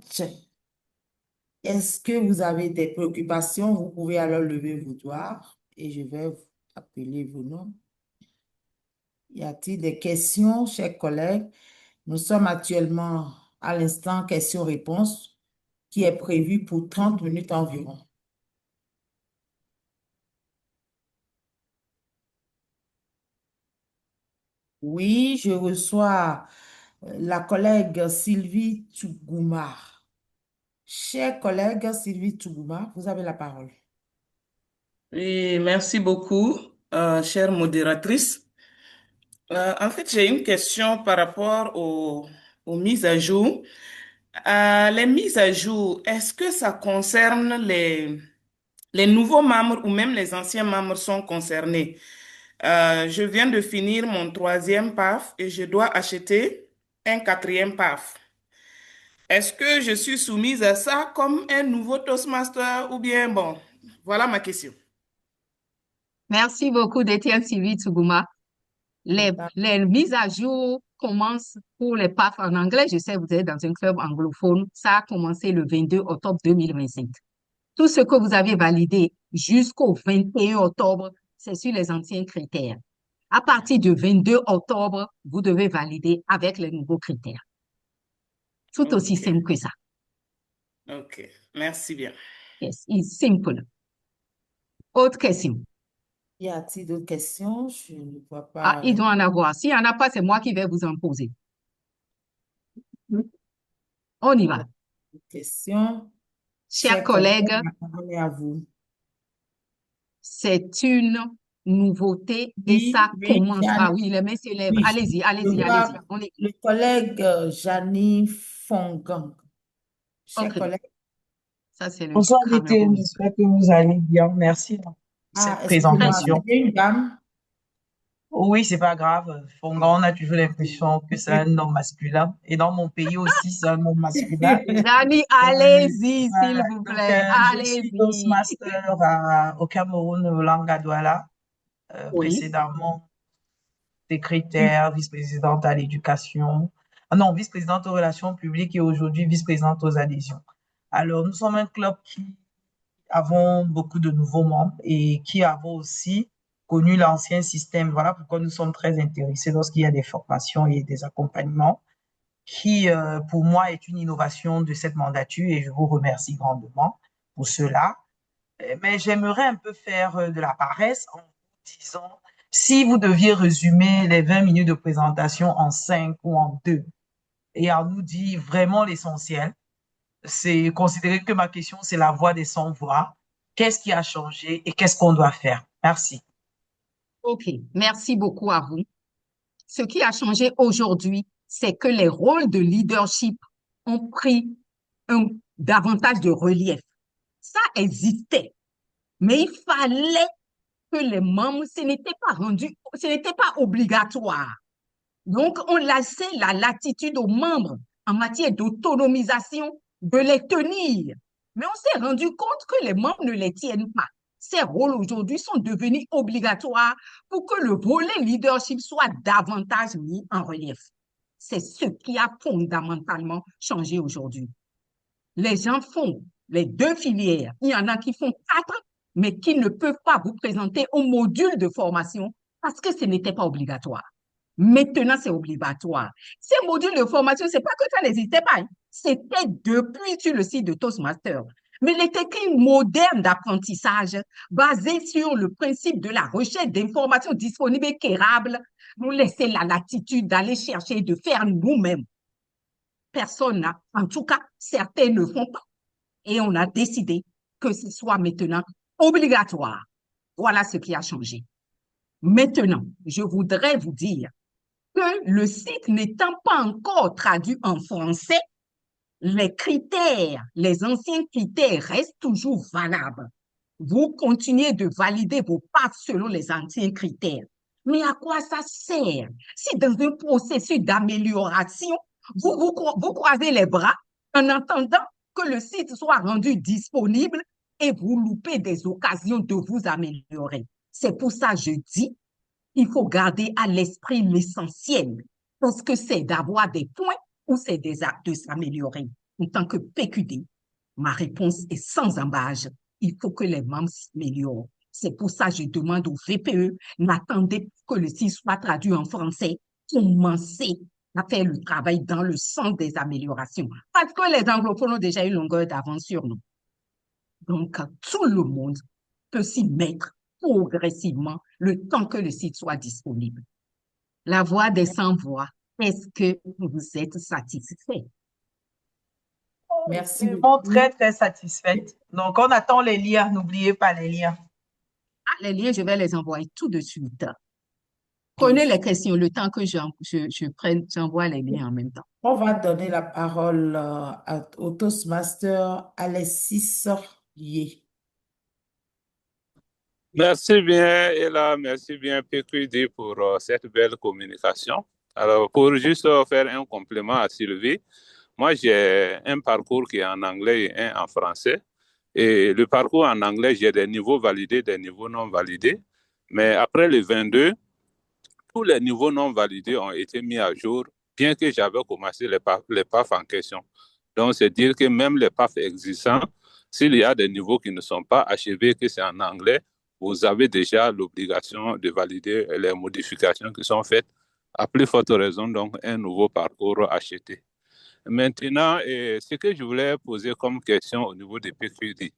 S2: Est-ce que vous avez des préoccupations? Vous pouvez alors lever vos doigts et je vais vous appeler vos noms. Y a-t-il des questions, chers collègues? Nous sommes actuellement à l'instant question-réponse qui est prévu pour 30 minutes environ. Oui, je reçois la collègue Sylvie Tougoumar. Chère collègue Sylvie Tougoumar, vous avez la parole.
S9: Oui, merci beaucoup, chère modératrice. En fait, j'ai une question par rapport aux mises à jour. Les mises à jour, est-ce que ça concerne les nouveaux membres ou même les anciens membres sont concernés? Je viens de finir mon troisième PAF et je dois acheter un quatrième PAF. Est-ce que je suis soumise à ça comme un nouveau Toastmaster ou bien bon? Voilà ma question.
S3: Merci beaucoup d'Étienne Sylvie Tsougouma. Les mises à jour commencent pour les PAF en anglais. Je sais, vous êtes dans un club anglophone. Ça a commencé le 22 octobre 2025. Tout ce que vous avez validé jusqu'au 21 octobre, c'est sur les anciens critères. À partir du 22 octobre, vous devez valider avec les nouveaux critères. Tout aussi
S9: Ok,
S3: simple que ça.
S9: ok, merci bien.
S3: Yes, it's simple. Autre question.
S2: Y a-t-il d'autres questions? Je ne vois
S3: Ah,
S2: pas
S3: il doit en avoir. S'il n'y en a pas, c'est moi qui vais vous en poser. On y va.
S2: de questions.
S3: Chers
S2: Chers collègues,
S3: collègues,
S2: la parole est à vous.
S3: c'est une nouveauté et
S2: Oui,
S3: ça
S2: oui,
S3: commence. Ah oui, les mains se lèvent.
S2: oui,
S3: Allez-y,
S2: je
S3: allez-y,
S2: vois
S3: allez-y. On est...
S2: le collègue Janie Fongang. Chers
S3: OK,
S2: collègues,
S3: ça c'est le
S10: Bonsoir, DTN,
S3: Cameroun.
S10: j'espère que vous allez bien. Merci pour cette
S3: Très
S2: excusez-moi,
S3: bien.
S2: c'est
S10: présentation.
S2: bien une dame.
S10: Oh oui, c'est pas grave. Fongan, on a toujours l'impression que c'est un nom masculin. Et dans mon pays aussi, c'est un nom masculin.
S3: Dani,
S10: Euh,
S3: allez-y, s'il
S10: voilà.
S3: vous
S10: Donc,
S3: plaît.
S10: je suis
S3: Allez-y.
S10: Toastmaster au Cameroun, au Langue Douala.
S3: Oui.
S10: Précédemment, secrétaire, vice-présidente à l'éducation. Ah non, vice-présidente aux relations publiques et aujourd'hui vice-présidente aux adhésions. Alors, nous sommes un club qui avons beaucoup de nouveaux membres et qui avons aussi connu l'ancien système. Voilà pourquoi nous sommes très intéressés lorsqu'il y a des formations et des accompagnements, qui pour moi est une innovation de cette mandature et je vous remercie grandement pour cela. Mais j'aimerais un peu faire de la paresse en vous disant, si vous deviez résumer les 20 minutes de présentation en 5 ou en 2 et à nous dire vraiment l'essentiel, c'est considérer que ma question, c'est la voix des sans-voix. Qu'est-ce qui a changé et qu'est-ce qu'on doit faire? Merci.
S3: OK, merci beaucoup à vous. Ce qui a changé aujourd'hui, c'est que les rôles de leadership ont pris davantage de relief. Ça existait, mais il fallait que les membres, ce n'était pas obligatoire. Donc, on laissait la latitude aux membres en matière d'autonomisation de les tenir. Mais on s'est rendu compte que les membres ne les tiennent pas. Ces rôles aujourd'hui sont devenus obligatoires pour que le volet leadership soit davantage mis en relief. C'est ce qui a fondamentalement changé aujourd'hui. Les gens font les 2 filières. Il y en a qui font 4, mais qui ne peuvent pas vous présenter au module de formation parce que ce n'était pas obligatoire. Maintenant, c'est obligatoire. Ces modules de formation, c'est pas que ça n'existait pas. C'était depuis sur le site de Toastmasters. Mais les techniques modernes d'apprentissage basées sur le principe de la recherche d'informations disponibles et quérables nous laissent la latitude d'aller chercher et de faire nous-mêmes. Personne n'a, en tout cas, certains ne font pas. Et on a décidé que ce soit maintenant obligatoire. Voilà ce qui a changé. Maintenant, je voudrais vous dire que le site n'étant pas encore traduit en français, les critères, les anciens critères restent toujours valables. Vous continuez de valider vos parts selon les anciens critères. Mais à quoi ça sert si dans un processus d'amélioration, vous croisez les bras en attendant que le site soit rendu disponible et vous loupez des occasions de vous améliorer? C'est pour ça que je dis, il faut garder à l'esprit l'essentiel, parce que c'est d'avoir des points ou c'est de s'améliorer. En tant que PQD, ma réponse est sans embâche. Il faut que les membres s'améliorent. C'est pour ça que je demande au VPE, n'attendez que le site soit traduit en français. Commencez à faire le travail dans le sens des améliorations. Parce que les anglophones ont déjà une longueur d'avance sur nous. Donc, tout le monde peut s'y mettre progressivement le temps que le site soit disponible. La voix des sans-voix, est-ce que vous êtes satisfait?
S2: Merci
S10: Vraiment
S2: beaucoup.
S10: très, très satisfaite. Donc, on attend les liens. N'oubliez pas les liens.
S3: Ah, les liens, je vais les envoyer tout de suite. Prenez les questions le temps que j'envoie les liens en même temps.
S2: On va donner la parole au Toastmaster Alexis Yé.
S11: Merci bien, Ella, merci bien, PQD, pour cette belle communication. Alors, pour juste faire un complément à Sylvie, moi, j'ai un parcours qui est en anglais et un en français. Et le parcours en anglais, j'ai des niveaux validés, des niveaux non validés. Mais après le 22, tous les niveaux non validés ont été mis à jour, bien que j'avais commencé les PAF en question. Donc, c'est dire que même les PAF existants, s'il y a des niveaux qui ne sont pas achevés, que c'est en anglais, vous avez déjà l'obligation de valider les modifications qui sont faites. À plus forte raison, donc, un nouveau parcours acheté. Maintenant, ce que je voulais poser comme question au niveau des PQD,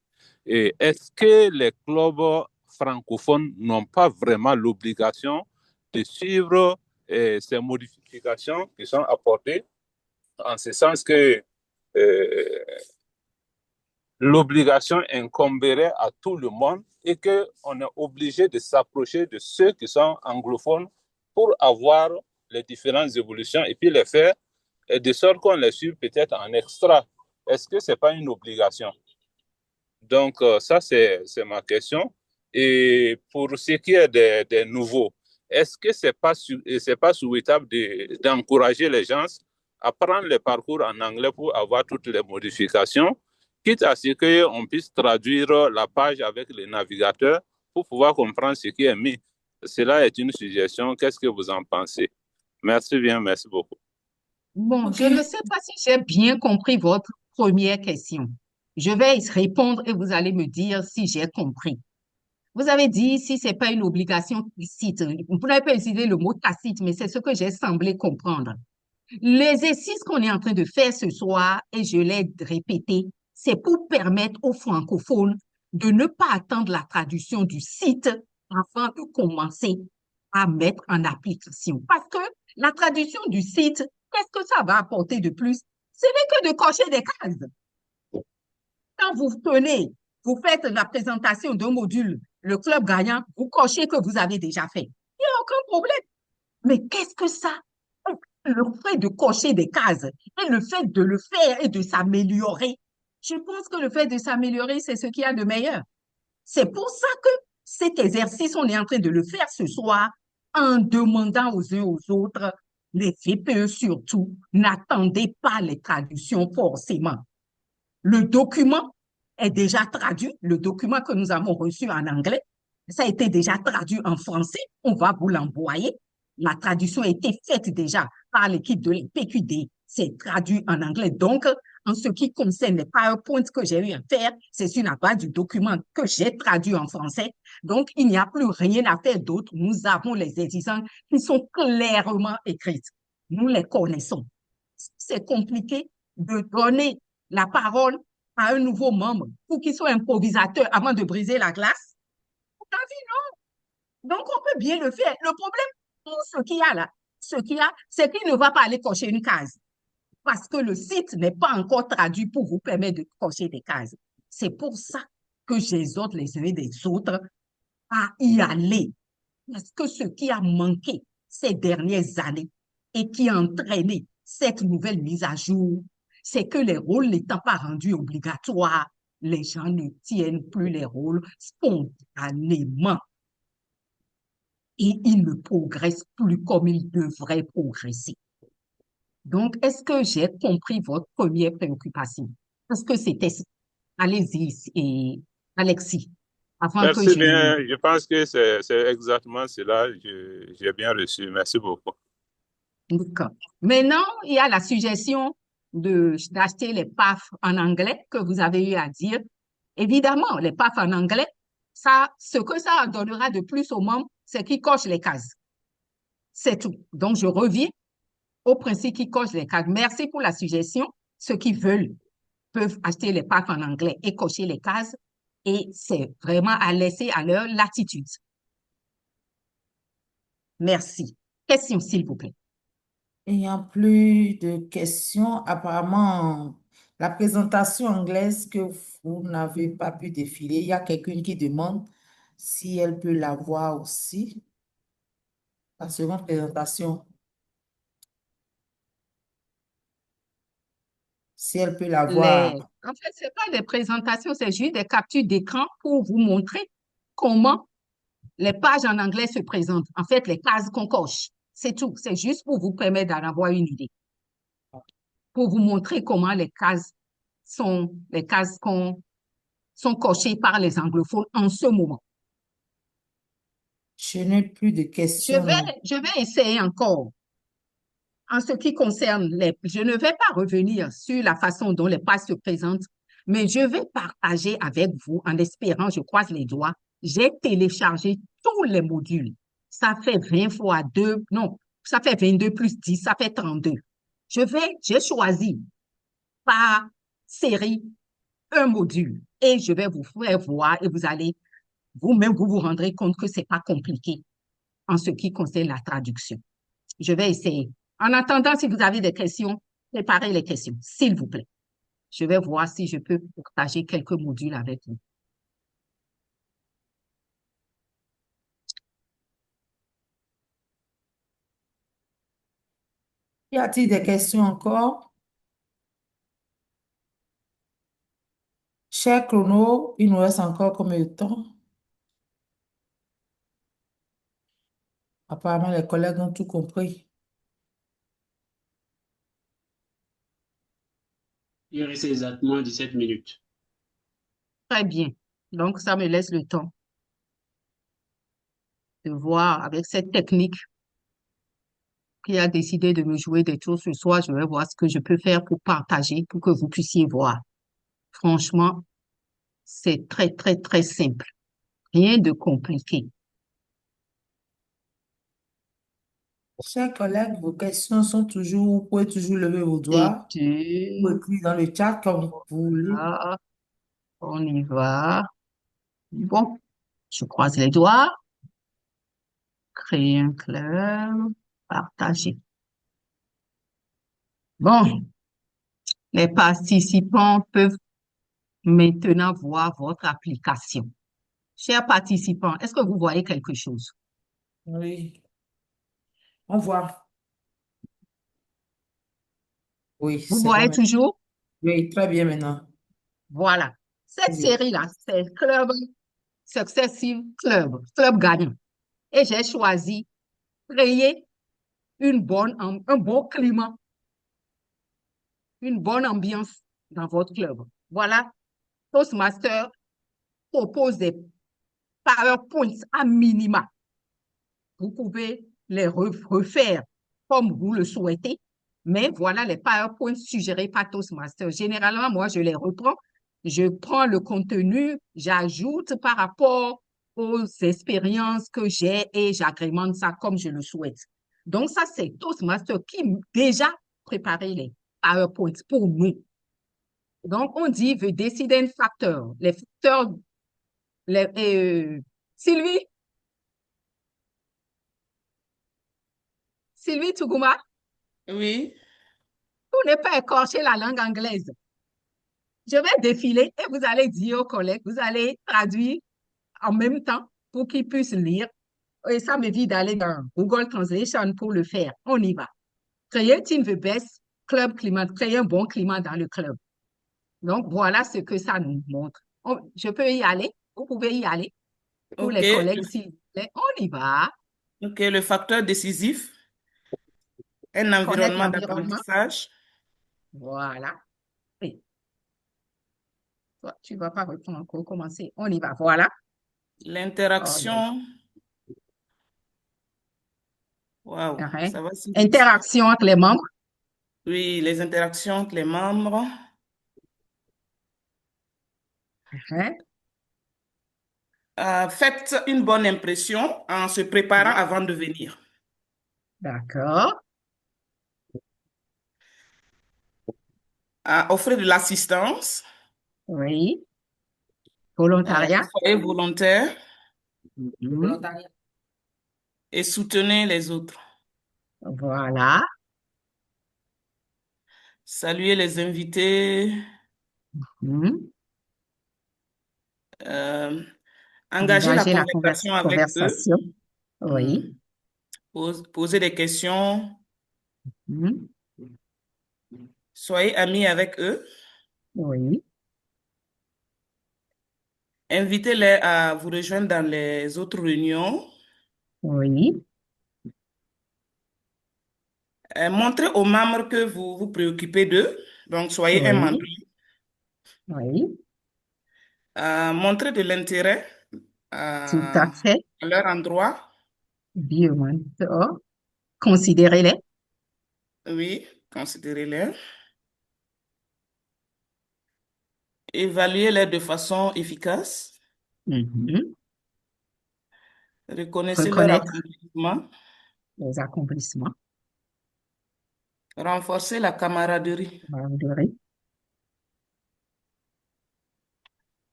S11: est-ce que les clubs francophones n'ont pas vraiment l'obligation de suivre ces modifications qui sont apportées, en ce sens que l'obligation incomberait à tout le monde et qu'on est obligé de s'approcher de ceux qui sont anglophones pour avoir les différentes évolutions et puis les faire de sorte qu'on les suive peut-être en extra. Est-ce que ce n'est pas une obligation? Donc, ça, c'est ma question. Et pour ce qui est des nouveaux, est-ce que ce n'est pas souhaitable d'encourager les gens à prendre le parcours en anglais pour avoir toutes les modifications, quitte à ce qu'on puisse traduire la page avec le navigateur pour pouvoir comprendre ce qui est mis? Cela est une suggestion. Qu'est-ce que vous en pensez? Merci bien, merci beaucoup.
S3: Bon, je ne sais pas si j'ai bien compris votre première question. Je vais y répondre et vous allez me dire si j'ai compris. Vous avez dit si ce n'est pas une obligation tacite. Vous n'avez pas utilisé le mot tacite, mais c'est ce que j'ai semblé comprendre. L'exercice qu'on est en train de faire ce soir, et je l'ai répété, c'est pour permettre aux francophones de ne pas attendre la traduction du site afin de commencer à mettre en application. Parce que la traduction du site, qu'est-ce que ça va apporter de plus? Ce n'est que de cocher des cases. Quand vous faites la présentation d'un module, le club gagnant, vous cochez que vous avez déjà fait. Il n'y a aucun problème. Mais qu'est-ce que ça le fait de cocher des cases et le fait de le faire et de s'améliorer, je pense que le fait de s'améliorer, c'est ce qu'il y a de meilleur. C'est pour ça que cet exercice, on est en train de le faire ce soir en demandant aux uns aux autres, les VPE surtout, n'attendez pas les traductions forcément. Le document est déjà traduit, le document que nous avons reçu en anglais, ça a été déjà traduit en français, on va vous l'envoyer. La traduction a été faite déjà par l'équipe de l'PQD, c'est traduit en anglais. Donc, en ce qui concerne les PowerPoints que j'ai eu à faire, c'est sur la base du document que j'ai traduit en français. Donc, il n'y a plus rien à faire d'autre. Nous avons les exigences qui sont clairement écrites. Nous les connaissons. C'est compliqué de donner la parole à un nouveau membre pour qu'il soit improvisateur avant de briser la glace. T'as vu, non? Donc, on peut bien le faire. Le problème, ce qu'il y a là, c'est qu'il ne va pas aller cocher une case parce que le site n'est pas encore traduit pour vous permettre de cocher des cases. C'est pour ça que j'exhorte les uns et les autres à y aller. Parce que ce qui a manqué ces dernières années et qui a entraîné cette nouvelle mise à jour, c'est que les rôles n'étant pas rendus obligatoires, les gens ne tiennent plus les rôles spontanément et ils ne progressent plus comme ils devraient progresser. Donc, est-ce que j'ai compris votre première préoccupation? Est-ce que c'était ça? Allez-y, et Alexis, avant que
S11: Merci
S3: je...
S11: bien. Je pense que c'est exactement cela. J'ai bien reçu. Merci beaucoup.
S3: D'accord. Maintenant, il y a la suggestion d'acheter les PAF en anglais que vous avez eu à dire. Évidemment, les PAF en anglais, ça, ce que ça donnera de plus aux membres, c'est qu'ils cochent les cases. C'est tout. Donc, je reviens au principe qu'ils cochent les cases. Merci pour la suggestion. Ceux qui veulent peuvent acheter les PAF en anglais et cocher les cases. Et c'est vraiment à laisser à leur latitude. Merci. Question, s'il vous plaît.
S2: Il n'y a plus de questions. Apparemment, la présentation anglaise que vous n'avez pas pu défiler, il y a quelqu'un qui demande si elle peut la voir aussi. La seconde présentation, si elle peut la voir.
S3: En fait, ce n'est pas des présentations, c'est juste des captures d'écran pour vous montrer comment les pages en anglais se présentent. En fait, les cases qu'on coche. C'est tout. C'est juste pour vous permettre d'en avoir une idée. Pour vous montrer comment les cases sont cochées par les anglophones en ce moment.
S2: Je n'ai plus de questions.
S3: Je vais essayer encore. En ce qui concerne je ne vais pas revenir sur la façon dont les pages se présentent, mais je vais partager avec vous, en espérant, je croise les doigts, j'ai téléchargé tous les modules. Ça fait 20 fois 2, non, ça fait 22 plus 10, ça fait 32. J'ai choisi par série un module et je vais vous faire voir et vous allez, vous-même, vous vous rendrez compte que c'est pas compliqué en ce qui concerne la traduction. Je vais essayer. En attendant, si vous avez des questions, préparez les questions, s'il vous plaît. Je vais voir si je peux partager quelques modules avec vous.
S2: Y a-t-il des questions encore? Cher Chrono, il nous reste encore combien de temps? Apparemment, les collègues ont tout compris.
S4: Il reste exactement 17 minutes.
S3: Très bien. Donc, ça me laisse le temps de voir avec cette technique qui a décidé de me jouer des tours ce soir. Je vais voir ce que je peux faire pour partager, pour que vous puissiez voir. Franchement, c'est très, très, très simple. Rien de compliqué.
S2: Chers collègues, vos questions sont toujours, vous pouvez toujours lever vos doigts. Vous écrivez dans le chat comme vous voulez.
S3: On y va. Bon, je croise les doigts. Créer un club. Partager. Bon, les participants peuvent maintenant voir votre application. Chers participants, est-ce que vous voyez quelque chose?
S2: Oui. On voit. Oui,
S3: Vous
S2: c'est bon
S3: voyez
S2: maintenant.
S3: toujours?
S2: Oui, très bien maintenant.
S3: Voilà. Cette
S2: Oui.
S3: série-là, c'est Club Successive Club, Club gagnant. Et j'ai choisi créer un bon climat, une bonne ambiance dans votre club. Voilà, Toastmaster propose des PowerPoints à minima. Vous pouvez les refaire comme vous le souhaitez, mais voilà les PowerPoints suggérés par Toastmaster. Généralement, moi, je les reprends, je prends le contenu, j'ajoute par rapport aux expériences que j'ai et j'agrémente ça comme je le souhaite. Donc, ça, c'est Toastmaster qui déjà préparé les PowerPoints pour nous. Donc, on dit the deciding factor. Les facteurs, Sylvie, Sylvie Tougouma,
S9: Oui.
S3: pour ne pas écorcher la langue anglaise. Je vais défiler et vous allez dire aux collègues, vous allez traduire en même temps pour qu'ils puissent lire. Et ça m'évite d'aller dans Google Translation pour le faire. On y va. Créer Team the Best Club Climat, créer un bon climat dans le club. Donc, voilà ce que ça nous montre. Je peux y aller? Vous pouvez y aller pour
S9: OK.
S3: les collègues, s'il vous plaît. On y va.
S9: OK, le facteur décisif, un
S3: Connaître
S9: environnement
S3: l'environnement.
S9: d'apprentissage,
S3: Voilà. Oui. Toi, tu ne vas pas reprendre encore, commencer. On y va. Voilà. Oh, là, là.
S9: l'interaction. Waouh,
S3: Uh-huh.
S9: ça va si vite.
S3: Interaction entre les membres.
S9: Oui, les interactions entre les membres.
S3: Uh-huh.
S9: Faites une bonne impression en se préparant avant de venir.
S3: D'accord.
S9: Offrez de l'assistance.
S3: Oui. Volontariat.
S9: Soyez volontaire
S3: Mhm.
S2: Volontariat.
S9: et soutenez les autres.
S3: Voilà.
S9: Saluez les invités.
S3: Mhm.
S9: euh, Engagez la
S3: Engager la
S9: conversation avec eux.
S3: conversation.
S9: Hmm.
S3: Oui.
S9: Posez des questions.
S3: Mhm.
S9: Soyez amis avec eux.
S3: Oui.
S9: Invitez-les à vous rejoindre dans les autres réunions.
S3: Oui.
S9: Montrez aux membres que vous vous préoccupez d'eux. Donc, soyez un
S3: Oui.
S9: mentor.
S3: Oui.
S9: Montrez de l'intérêt
S3: Tout à fait.
S9: à leur endroit.
S3: Bien, mentor. Considérez-les.
S9: Oui, considérez-les. Évaluez-les de façon efficace.
S3: Mhm.
S9: Reconnaissez leur
S3: Reconnaître
S9: accomplissement.
S3: les accomplissements.
S9: Renforcez la camaraderie.
S3: Boundary.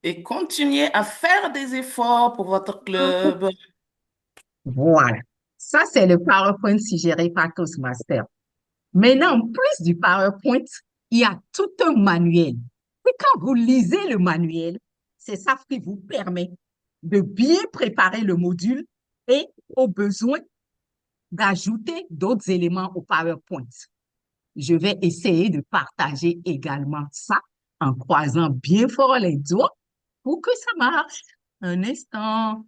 S9: Et continuez à faire des efforts pour votre club.
S3: Voilà. Ça, c'est le PowerPoint suggéré par Toastmaster. Maintenant, en plus du PowerPoint, il y a tout un manuel. Et quand vous lisez le manuel, c'est ça qui vous permet de bien préparer le module et au besoin d'ajouter d'autres éléments au PowerPoint. Je vais essayer de partager également ça en croisant bien fort les doigts pour que ça marche. Un instant.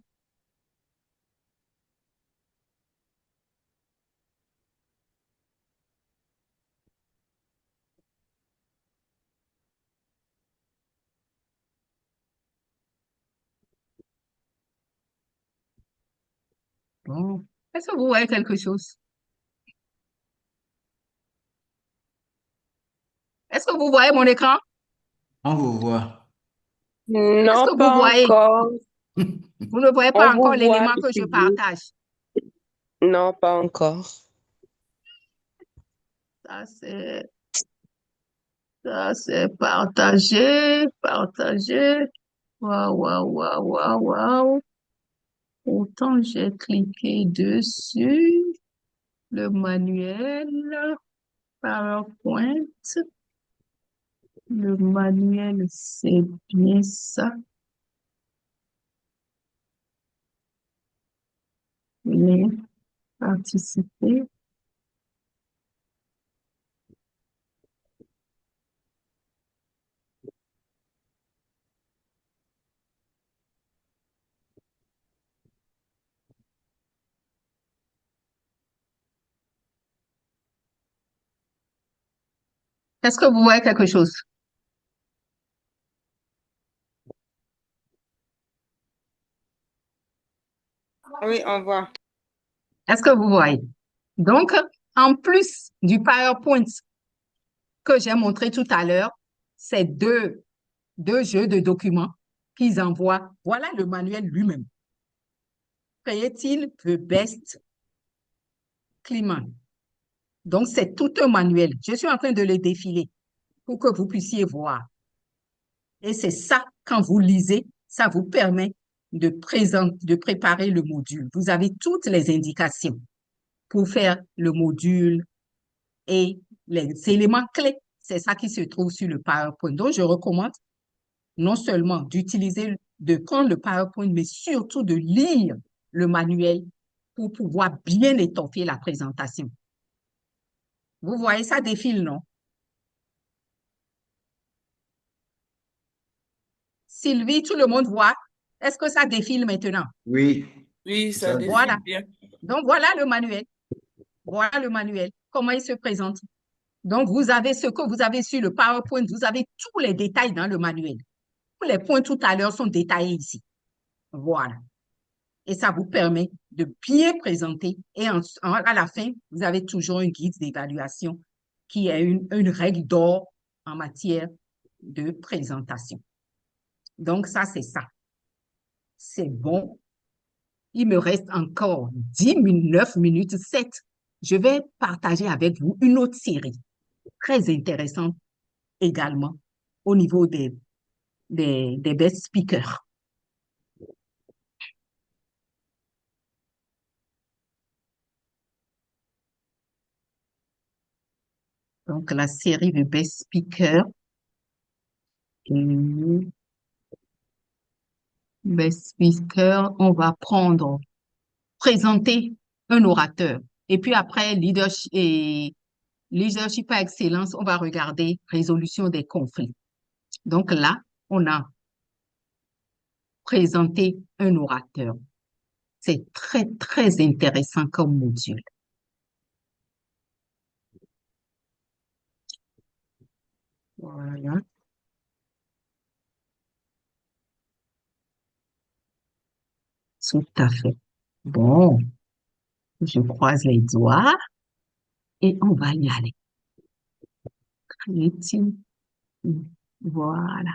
S3: Bon. Est-ce que vous voyez quelque chose? Est-ce que vous voyez mon écran?
S1: On vous voit.
S3: Est-ce
S7: Non,
S3: que vous
S7: pas
S3: voyez?
S7: encore.
S3: Vous ne voyez
S7: On
S3: pas encore
S7: vous voit,
S3: l'élément que je
S7: Sylvie.
S3: partage.
S7: Non, pas encore.
S3: Ça, c'est partagé, partagé. Waouh, waouh, waouh, waouh, waouh. Pourtant, j'ai cliqué dessus. Le manuel, PowerPoint. Le manuel, c'est bien ça. Mais participer. Est-ce que vous voyez quelque chose?
S6: Oui, on voit.
S3: Est-ce que vous voyez? Donc, en plus du PowerPoint que j'ai montré tout à l'heure, ces deux jeux de documents qu'ils envoient, voilà le manuel lui-même. Creating the best climat. Donc, c'est tout un manuel. Je suis en train de le défiler pour que vous puissiez voir. Et c'est ça, quand vous lisez, ça vous permet de préparer le module. Vous avez toutes les indications pour faire le module et les éléments clés. C'est ça qui se trouve sur le PowerPoint. Donc, je recommande non seulement de prendre le PowerPoint, mais surtout de lire le manuel pour pouvoir bien étoffer la présentation. Vous voyez, ça défile, non? Sylvie, tout le monde voit. Est-ce que ça défile maintenant?
S1: Oui,
S9: Oui, ça
S1: ça
S9: défile
S3: Voilà.
S9: bien.
S3: Donc, voilà le manuel. Voilà le manuel. Comment il se présente. Donc, vous avez ce que vous avez sur le PowerPoint. Vous avez tous les détails dans le manuel. Tous les points tout à l'heure sont détaillés ici. Voilà. Et ça vous permet de bien présenter. Et à la fin, vous avez toujours un guide d'évaluation qui est une règle d'or en matière de présentation. Donc, ça, c'est ça. C'est bon. Il me reste encore 9 minutes 7. Je vais partager avec vous une autre série très intéressante également au niveau des best speakers. Donc, la série de best speakers. Best speaker, on va présenter un orateur. Et puis après, leadership par excellence, on va regarder résolution des conflits. Donc là, on a présenté un orateur. C'est très, très intéressant comme module. Voilà. Tout à fait. Bon, je croise les doigts et on va y aller. Creating. Voilà.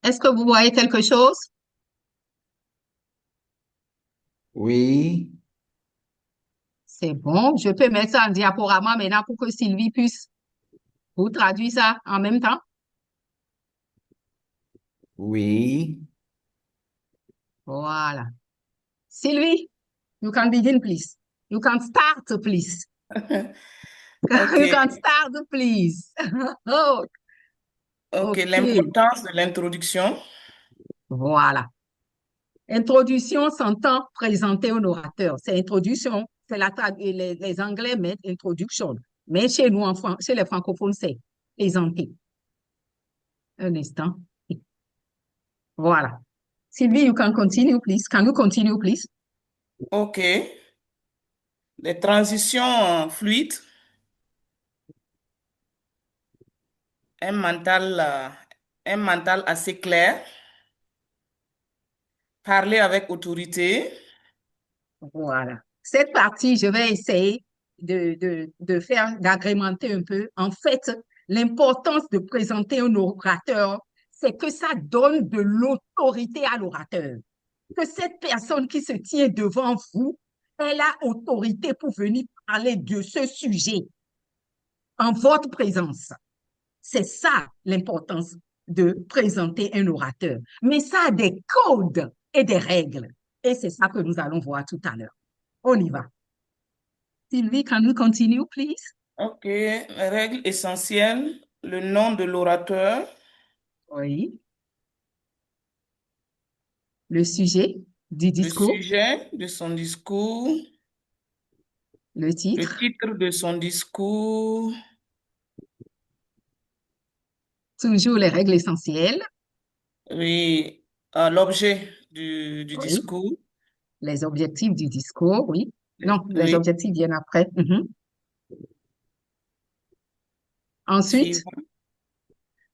S3: Est-ce que vous voyez quelque chose?
S1: oui,
S3: C'est bon. Je peux mettre ça en diaporama maintenant pour que Sylvie puisse vous traduire ça en même temps.
S1: oui.
S3: Voilà. Sylvie, you can begin, please. You can start, please.
S9: OK.
S3: You can start, please. Oh,
S9: OK.
S3: OK.
S9: L'importance de l'introduction.
S3: Voilà. Introduction s'entend présenter un orateur. C'est introduction. C'est les Anglais mettent introduction. Mais chez nous, chez les francophones, c'est présenter. Un instant. Voilà. Sylvie, you can continue, please. Can you continue, please?
S9: OK. Les transitions fluides. Un mental assez clair. Parler avec autorité.
S3: Voilà. Cette partie, je vais essayer d'agrémenter un peu. En fait, l'importance de présenter un orateur, c'est que ça donne de l'autorité à l'orateur. Que cette personne qui se tient devant vous, elle a autorité pour venir parler de ce sujet en votre présence. C'est ça l'importance de présenter un orateur. Mais ça a des codes et des règles. Et c'est ça que nous allons voir tout à l'heure. On y va. Sylvie, can you continue, please?
S9: OK. Règle essentielle. Le nom de l'orateur.
S3: Oui. Le sujet du
S9: Le
S3: discours.
S9: sujet de son discours.
S3: Le
S9: Le
S3: titre.
S9: titre de son discours.
S3: Toujours les règles essentielles.
S9: Oui. L'objet du
S3: Oui.
S9: discours.
S3: Les objectifs du discours, oui. Non, les
S9: Oui.
S3: objectifs viennent après. Ensuite,
S9: Suivant.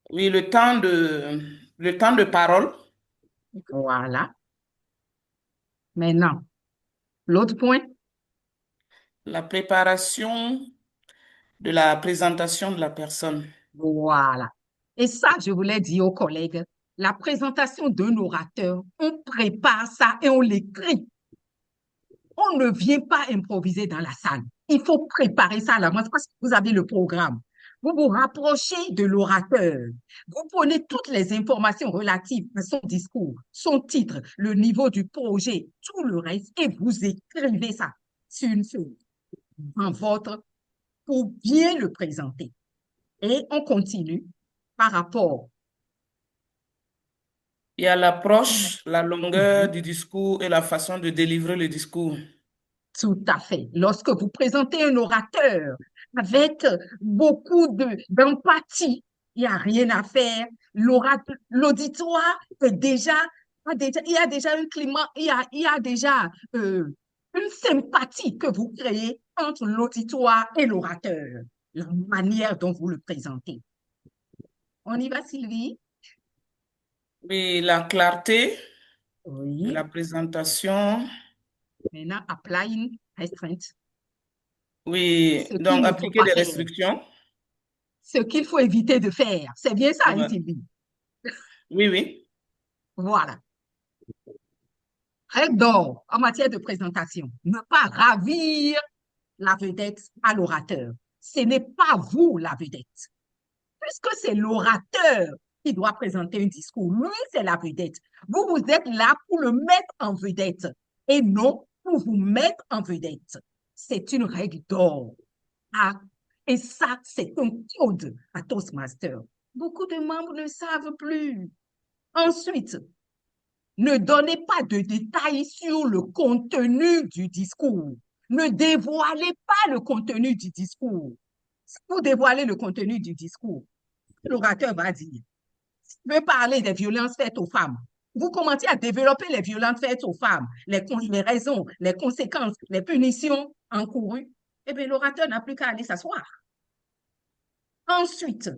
S9: Oui, le temps de parole,
S3: voilà. Maintenant, l'autre point,
S9: la préparation de la présentation de la personne.
S3: voilà. Et ça, je voulais dire aux collègues, la présentation d'un orateur, on prépare ça et on l'écrit. On ne vient pas improviser dans la salle. Il faut préparer ça à l'avance parce que vous avez le programme. Vous vous rapprochez de l'orateur. Vous prenez toutes les informations relatives à son discours, son titre, le niveau du projet, tout le reste, et vous écrivez ça sur une feuille en votre pour bien le présenter. Et on continue par rapport.
S9: Il y a l'approche, la longueur du discours et la façon de délivrer le discours.
S3: Tout à fait. Lorsque vous présentez un orateur avec beaucoup d'empathie, il n'y a rien à faire. L'auditoire est il y a déjà un climat, il y a déjà une sympathie que vous créez entre l'auditoire et l'orateur, la manière dont vous le présentez. On y va, Sylvie?
S9: Oui, la clarté de
S3: Oui.
S9: la présentation.
S3: Maintenant, applying restraint.
S9: Oui,
S3: Ce qu'il
S9: donc
S3: ne faut
S9: appliquer
S3: pas
S9: des
S3: faire.
S9: restrictions.
S3: Ce qu'il faut éviter de faire. C'est bien ça, hein,
S9: Ouais.
S3: Sylvie?
S9: Oui, oui.
S3: Voilà. Règle d'or en matière de présentation. Ne pas ravir la vedette à l'orateur. Ce n'est pas vous la vedette. Puisque c'est l'orateur qui doit présenter un discours, lui, c'est la vedette. Vous, vous êtes là pour le mettre en vedette et non pour vous mettre en vedette. C'est une règle d'or. Ah, et ça, c'est un code à Toastmaster. Beaucoup de membres ne savent plus. Ensuite, ne donnez pas de détails sur le contenu du discours. Ne dévoilez pas le contenu du discours. Si vous dévoilez le contenu du discours, l'orateur va dire, je veux parler des violences faites aux femmes. Vous commencez à développer les violences faites aux femmes, les raisons, les conséquences, les punitions encourues. Eh bien, l'orateur n'a plus qu'à aller s'asseoir. Ensuite,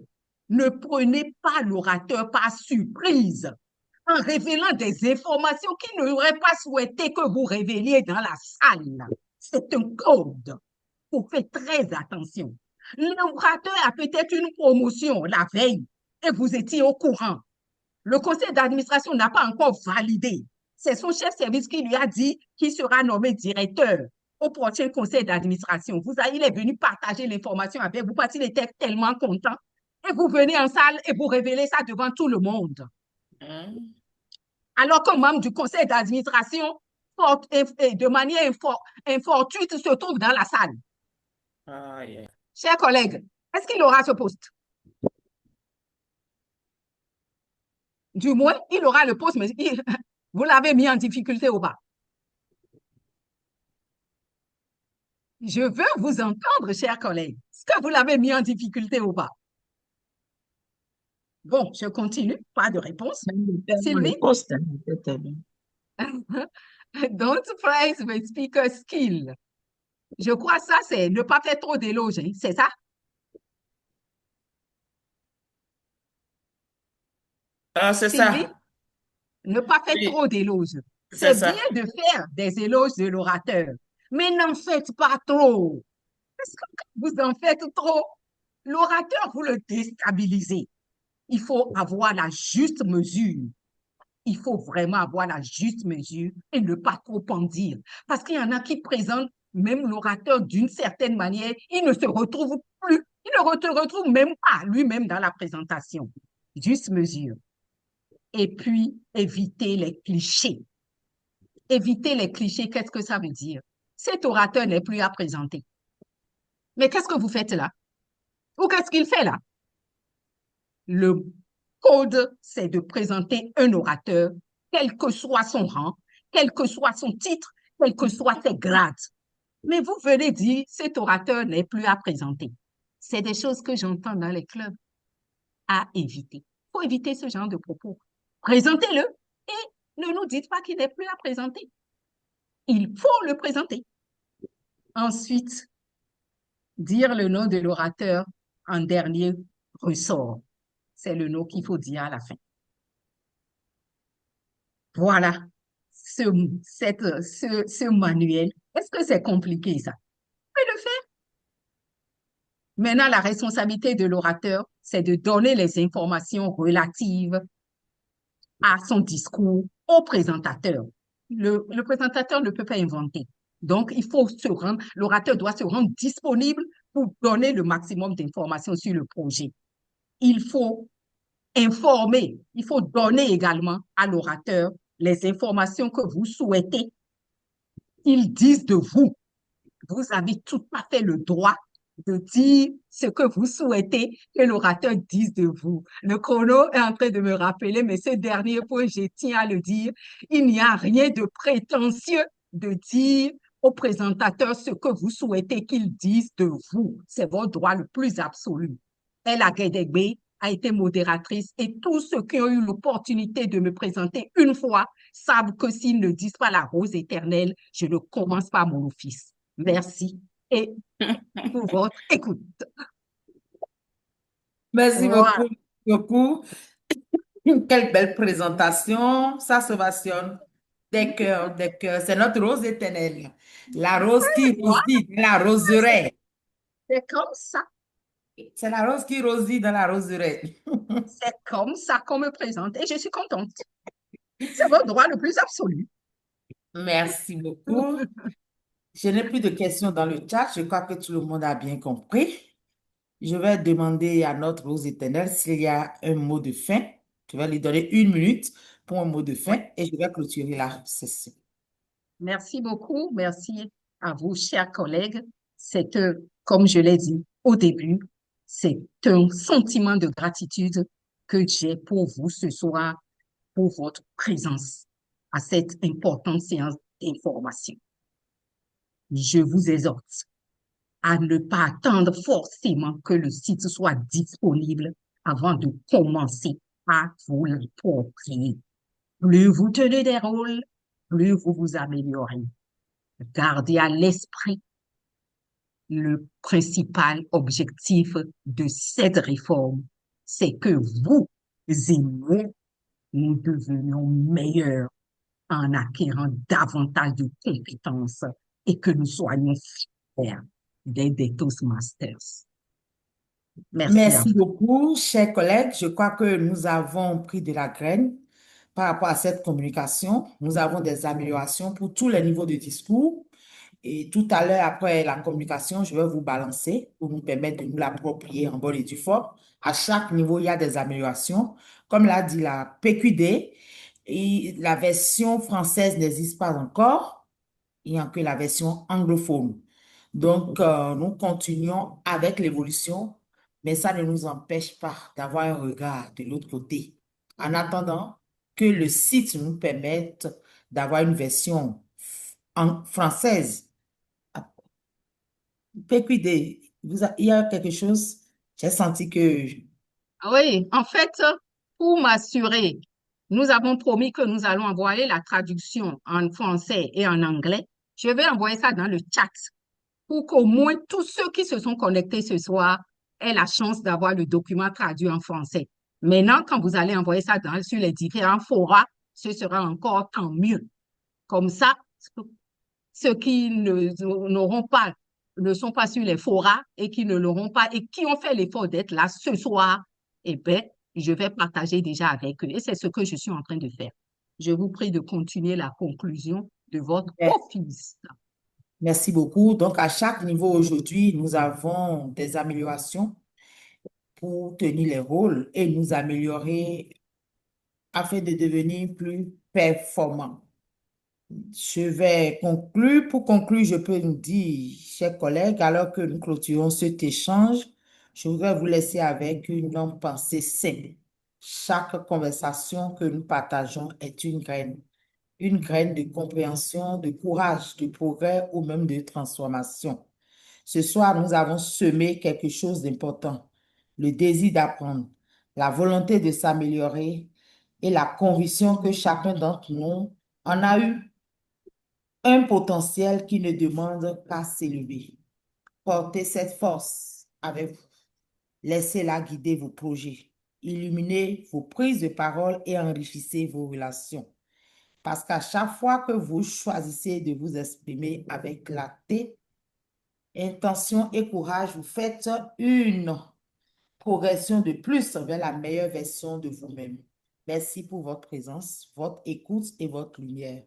S3: ne prenez pas l'orateur par surprise en révélant des informations qu'il n'aurait pas souhaité que vous révéliez dans la salle. C'est un code. Vous faites très attention. L'orateur a peut-être une promotion la veille et vous étiez au courant. Le conseil d'administration n'a pas encore validé. C'est son chef service qui lui a dit qu'il sera nommé directeur au prochain conseil d'administration. Il est venu partager l'information avec vous parce qu'il était tellement content. Et vous venez en salle et vous révélez ça devant tout le monde. Alors qu'un membre du conseil d'administration, de manière infortuite, se trouve dans la salle. Chers collègues, est-ce qu'il aura ce poste? Du moins, il aura le poste, mais vous l'avez mis en difficulté ou pas? Je veux vous entendre, chers collègues. Est-ce que vous l'avez mis en difficulté ou pas? Bon, je continue. Pas de réponse. Sylvie? Don't praise the speaker skill. Je crois ça, c'est ne pas faire trop d'éloges, hein, c'est ça?
S9: C'est
S3: Sylvie?
S9: ça.
S3: Ne pas faire
S9: Oui,
S3: trop d'éloges.
S9: c'est
S3: C'est
S9: ça.
S3: bien de faire des éloges de l'orateur, mais n'en faites pas trop. Parce que quand vous en faites trop, l'orateur, vous le déstabilisez. Il faut avoir la juste mesure. Il faut vraiment avoir la juste mesure et ne pas trop en dire. Parce qu'il y en a qui présentent même l'orateur d'une certaine manière, il ne se retrouve plus, il ne se retrouve même pas lui-même dans la présentation. Juste mesure. Et puis, éviter les clichés. Éviter les clichés, qu'est-ce que ça veut dire? Cet orateur n'est plus à présenter. Mais qu'est-ce que vous faites là? Ou qu'est-ce qu'il fait là? Le code, c'est de présenter un orateur, quel que soit son rang, quel que soit son titre, quel que soit ses grades. Mais vous venez dire, cet orateur n'est plus à présenter. C'est des choses que j'entends dans les clubs à éviter. Il faut éviter ce genre de propos. Présentez-le et ne nous dites pas qu'il n'est plus à présenter. Il faut le présenter. Ensuite, dire le nom de l'orateur en dernier ressort. C'est le nom qu'il faut dire à la fin. Voilà, ce manuel. Est-ce que c'est compliqué, ça? Vous pouvez le faire. Maintenant, la responsabilité de l'orateur, c'est de donner les informations relatives à son discours au présentateur. Le présentateur ne peut pas inventer. Donc, il faut se rendre, l'orateur doit se rendre disponible pour donner le maximum d'informations sur le projet. Il faut informer, il faut donner également à l'orateur les informations que vous souhaitez qu'ils disent de vous. Vous avez tout à fait le droit de dire ce que vous souhaitez que l'orateur dise de vous. Le chrono est en train de me rappeler, mais ce dernier point, je tiens à le dire, il n'y a rien de prétentieux de dire au présentateur ce que vous souhaitez qu'il dise de vous. C'est votre droit le plus absolu. Elle a a été modératrice et tous ceux qui ont eu l'opportunité de me présenter une fois savent que s'ils ne disent pas la rose éternelle, je ne commence pas mon office. Merci et pour votre écoute.
S2: Merci
S3: Voilà.
S2: beaucoup. Quelle belle présentation. Ça s'ovationne. Des cœurs, des cœurs. C'est notre rose éternelle. La rose qui rosit dans la roseraie.
S3: C'est comme ça.
S2: C'est la rose qui rosit dans la roseraie.
S3: C'est comme ça qu'on me présente et je suis contente. C'est votre droit le plus absolu.
S2: Merci beaucoup. Je n'ai plus de questions dans le chat. Je crois que tout le monde a bien compris. Je vais demander à notre rose éternelle s'il y a un mot de fin. Je vais lui donner 1 minute pour un mot de fin et je vais clôturer la session.
S3: Merci beaucoup. Merci à vous, chers collègues. C'est, comme je l'ai dit au début, c'est un sentiment de gratitude que j'ai pour vous ce soir, pour votre présence à cette importante séance d'information. Je vous exhorte à ne pas attendre forcément que le site soit disponible avant de commencer à vous l'approprier. Plus vous tenez des rôles, plus vous vous améliorez. Gardez à l'esprit le principal objectif de cette réforme, c'est que vous et moi, nous devenions meilleurs en acquérant davantage de compétences et que nous soyons fiers des Toastmasters. Merci à
S2: Merci
S3: vous.
S2: beaucoup, chers collègues. Je crois que nous avons pris de la graine par rapport à cette communication. Nous avons des améliorations pour tous les niveaux de discours. Et tout à l'heure, après la communication, je vais vous balancer pour nous permettre de nous l'approprier en bonne et due forme. À chaque niveau, il y a des améliorations. Comme l'a dit la PQD, et la version française n'existe pas encore. Il n'y a que la version anglophone. Donc, nous continuons avec l'évolution, mais ça ne nous empêche pas d'avoir un regard de l'autre côté. En attendant que le site nous permette d'avoir une version en française. PQD, il y a quelque chose, j'ai senti que...
S3: Oui, en fait, pour m'assurer, nous avons promis que nous allons envoyer la traduction en français et en anglais. Je vais envoyer ça dans le chat pour qu'au moins tous ceux qui se sont connectés ce soir aient la chance d'avoir le document traduit en français. Maintenant, quand vous allez envoyer ça sur les différents forums, ce sera encore tant mieux. Comme ça, ceux qui n'auront pas, ne sont pas sur les forums et qui ne l'auront pas et qui ont fait l'effort d'être là ce soir, eh bien, je vais partager déjà avec eux. Et c'est ce que je suis en train de faire. Je vous prie de continuer la conclusion de votre office.
S2: Merci beaucoup. Donc, à chaque niveau aujourd'hui, nous avons des améliorations pour tenir les rôles et nous améliorer afin de devenir plus performants. Je vais conclure. Pour conclure, je peux nous dire, chers collègues, alors que nous clôturons cet échange, je voudrais vous laisser avec une longue pensée simple. Chaque conversation que nous partageons est une graine de compréhension, de courage, de progrès ou même de transformation. Ce soir, nous avons semé quelque chose d'important, le désir d'apprendre, la volonté de s'améliorer et la conviction que chacun d'entre nous en a eu. un potentiel qui ne demande qu'à s'élever. Portez cette force avec vous. Laissez-la guider vos projets. Illuminez vos prises de parole et enrichissez vos relations. Parce qu'à chaque fois que vous choisissez de vous exprimer avec clarté, intention et courage, vous faites une progression de plus vers la meilleure version de vous-même. Merci pour votre présence, votre écoute et votre lumière.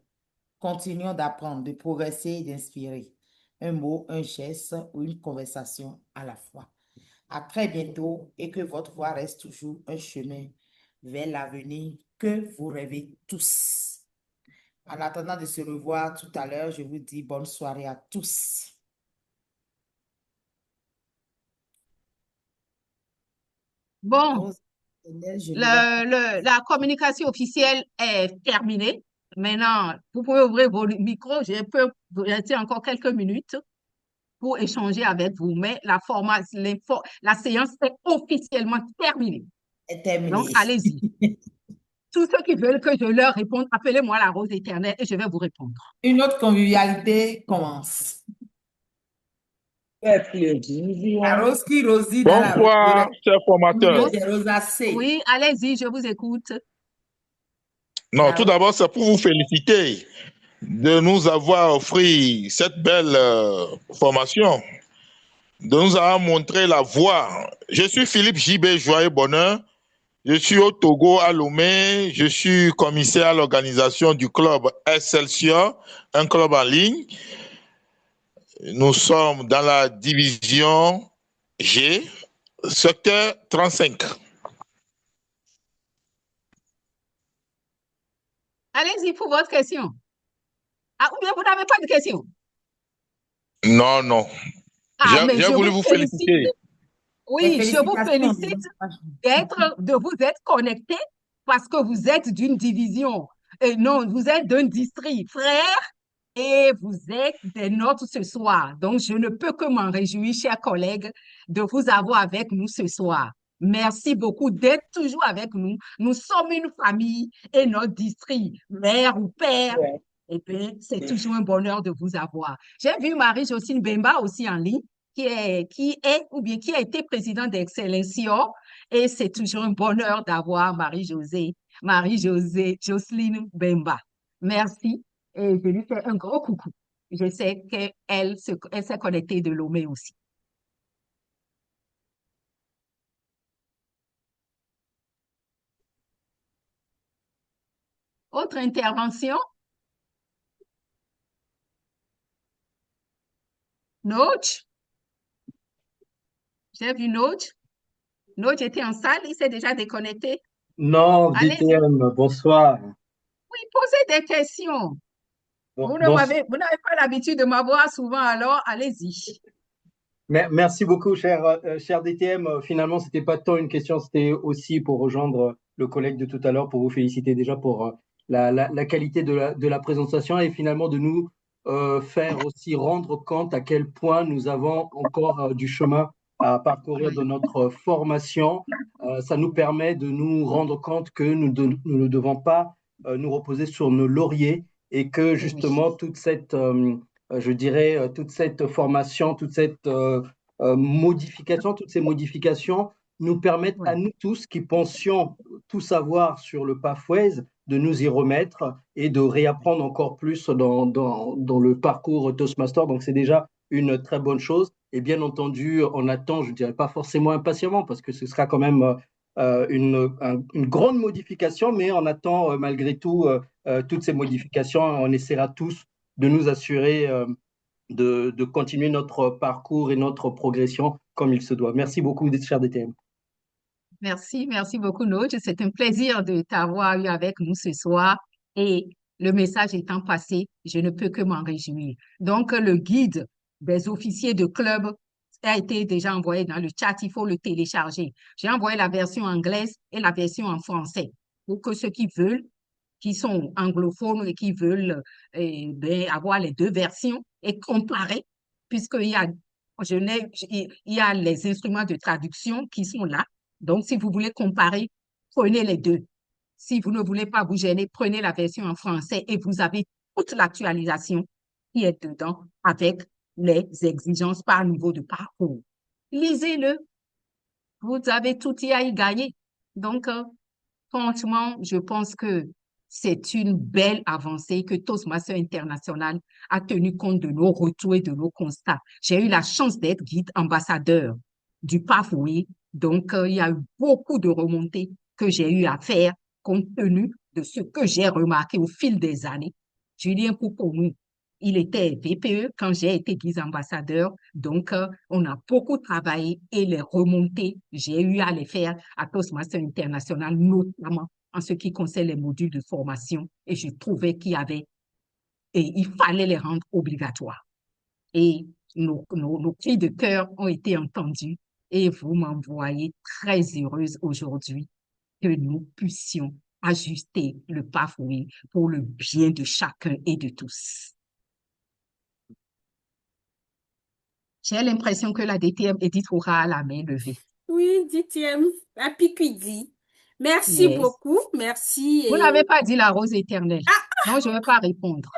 S2: Continuons d'apprendre, de progresser et d'inspirer. Un mot, un geste ou une conversation à la fois. À très bientôt et que votre voix reste toujours un chemin vers l'avenir que vous rêvez tous. En attendant de se revoir tout à l'heure, je vous dis bonne soirée à tous.
S3: Bon,
S2: Rose, je ne
S3: la communication officielle est terminée. Maintenant, vous pouvez ouvrir vos micros. Je peux vous rester encore quelques minutes pour échanger avec vous, mais la séance est officiellement terminée.
S2: est terminée.
S3: Donc, allez-y. Tous ceux qui veulent que je leur réponde, appelez-moi la rose éternelle et je vais vous répondre.
S2: Une autre convivialité commence. La rose qui rosit dans la
S12: Bonsoir, chers formateurs.
S2: des rosacées.
S3: Oui, allez-y, je vous écoute.
S12: Non, tout d'abord, c'est pour vous féliciter de nous avoir offert cette belle formation, de nous avoir montré la voie. Je suis Philippe JB Joyeux Bonheur. Je suis au Togo, à Lomé. Je suis commissaire à l'organisation du club Excelsior, un club en ligne. Nous sommes dans la division G, secteur 35.
S3: Allez-y pour votre question. Ah, ou bien vous n'avez pas de question?
S12: Non, non.
S3: Ah, mais
S12: J'ai
S3: je
S12: voulu
S3: vous
S12: vous
S3: félicite.
S12: féliciter.
S3: Oui, je vous félicite de vous être connecté parce que vous êtes d'une division. Et non, vous êtes d'un district frère et vous êtes des nôtres ce soir. Donc, je ne peux que m'en réjouir, chers collègues, de vous avoir avec nous ce soir. Merci beaucoup d'être toujours avec nous. Nous sommes une famille et notre district, mère ou père, eh bien, c'est toujours un bonheur de vous avoir. J'ai vu Marie-Jocelyne Bemba aussi en ligne qui a été présidente d'Excelsior et c'est toujours un bonheur d'avoir Marie-Josée, Jocelyne Bemba. Merci et je lui fais un gros coucou. Je sais qu'elle s'est connectée de Lomé aussi. Autre intervention? Noach? J'ai vu Noach. Noach était en salle, il s'est déjà déconnecté.
S13: Non,
S3: Allez-y.
S13: DTM, bonsoir.
S3: Oui, posez des questions. Vous n'avez pas l'habitude de m'avoir souvent, alors allez-y.
S13: Merci beaucoup, cher DTM. Finalement, ce n'était pas tant une question, c'était aussi pour rejoindre le collègue de tout à l'heure, pour vous féliciter déjà pour la qualité de la présentation et finalement de nous faire aussi rendre compte à quel point nous avons encore du chemin à parcourir de notre formation. Ça nous permet de nous rendre compte que nous ne devons pas nous reposer sur nos lauriers et que justement toute cette je dirais, toute cette formation, toute cette modification, toutes ces modifications nous permettent à nous tous qui pensions tout savoir sur le Pathways de nous y remettre et de réapprendre encore plus dans le parcours Toastmaster. Donc, c'est déjà une très bonne chose. Et bien entendu, on attend, je ne dirais pas forcément impatiemment, parce que ce sera quand même une grande modification, mais on attend malgré tout toutes ces modifications. On essaiera tous de nous assurer de continuer notre parcours et notre progression comme il se doit. Merci beaucoup, cher DTM.
S3: Merci beaucoup, Noach. C'est un plaisir de t'avoir eu avec nous ce soir et le message étant passé, je ne peux que m'en réjouir. Donc, le guide des officiers de club a été déjà envoyé dans le chat, il faut le télécharger. J'ai envoyé la version anglaise et la version en français pour que ceux qui veulent, qui sont anglophones et qui veulent avoir les deux versions et comparer, puisqu'il y a, il y a les instruments de traduction qui sont là. Donc, si vous voulez comparer, prenez les deux. Si vous ne voulez pas vous gêner, prenez la version en français et vous avez toute l'actualisation qui est dedans avec les exigences par niveau de parcours. Lisez-le, vous avez tout à y gagner. Donc, franchement, je pense que c'est une belle avancée que Toastmasters International a tenu compte de nos retours et de nos constats. J'ai eu la chance d'être guide ambassadeur du Pathway, donc il y a eu beaucoup de remontées que j'ai eu à faire compte tenu de ce que j'ai remarqué au fil des années. Julien Couponou, il était VPE quand j'ai été guide ambassadeur, donc on a beaucoup travaillé et les remontées, j'ai eu à les faire à Toastmasters International, notamment en ce qui concerne les modules de formation, et je trouvais il fallait les rendre obligatoires. Et nos cris de cœur ont été entendus et vous m'envoyez très heureuse aujourd'hui que nous puissions ajuster le pathway pour le bien de chacun et de tous. J'ai l'impression que la DTM Edith aura la main levée.
S14: Oui, DTM, Happy Quidi. Merci
S3: Yes.
S14: beaucoup, merci.
S3: Vous
S14: Et
S3: n'avez pas dit la rose éternelle. Non, je ne vais pas répondre.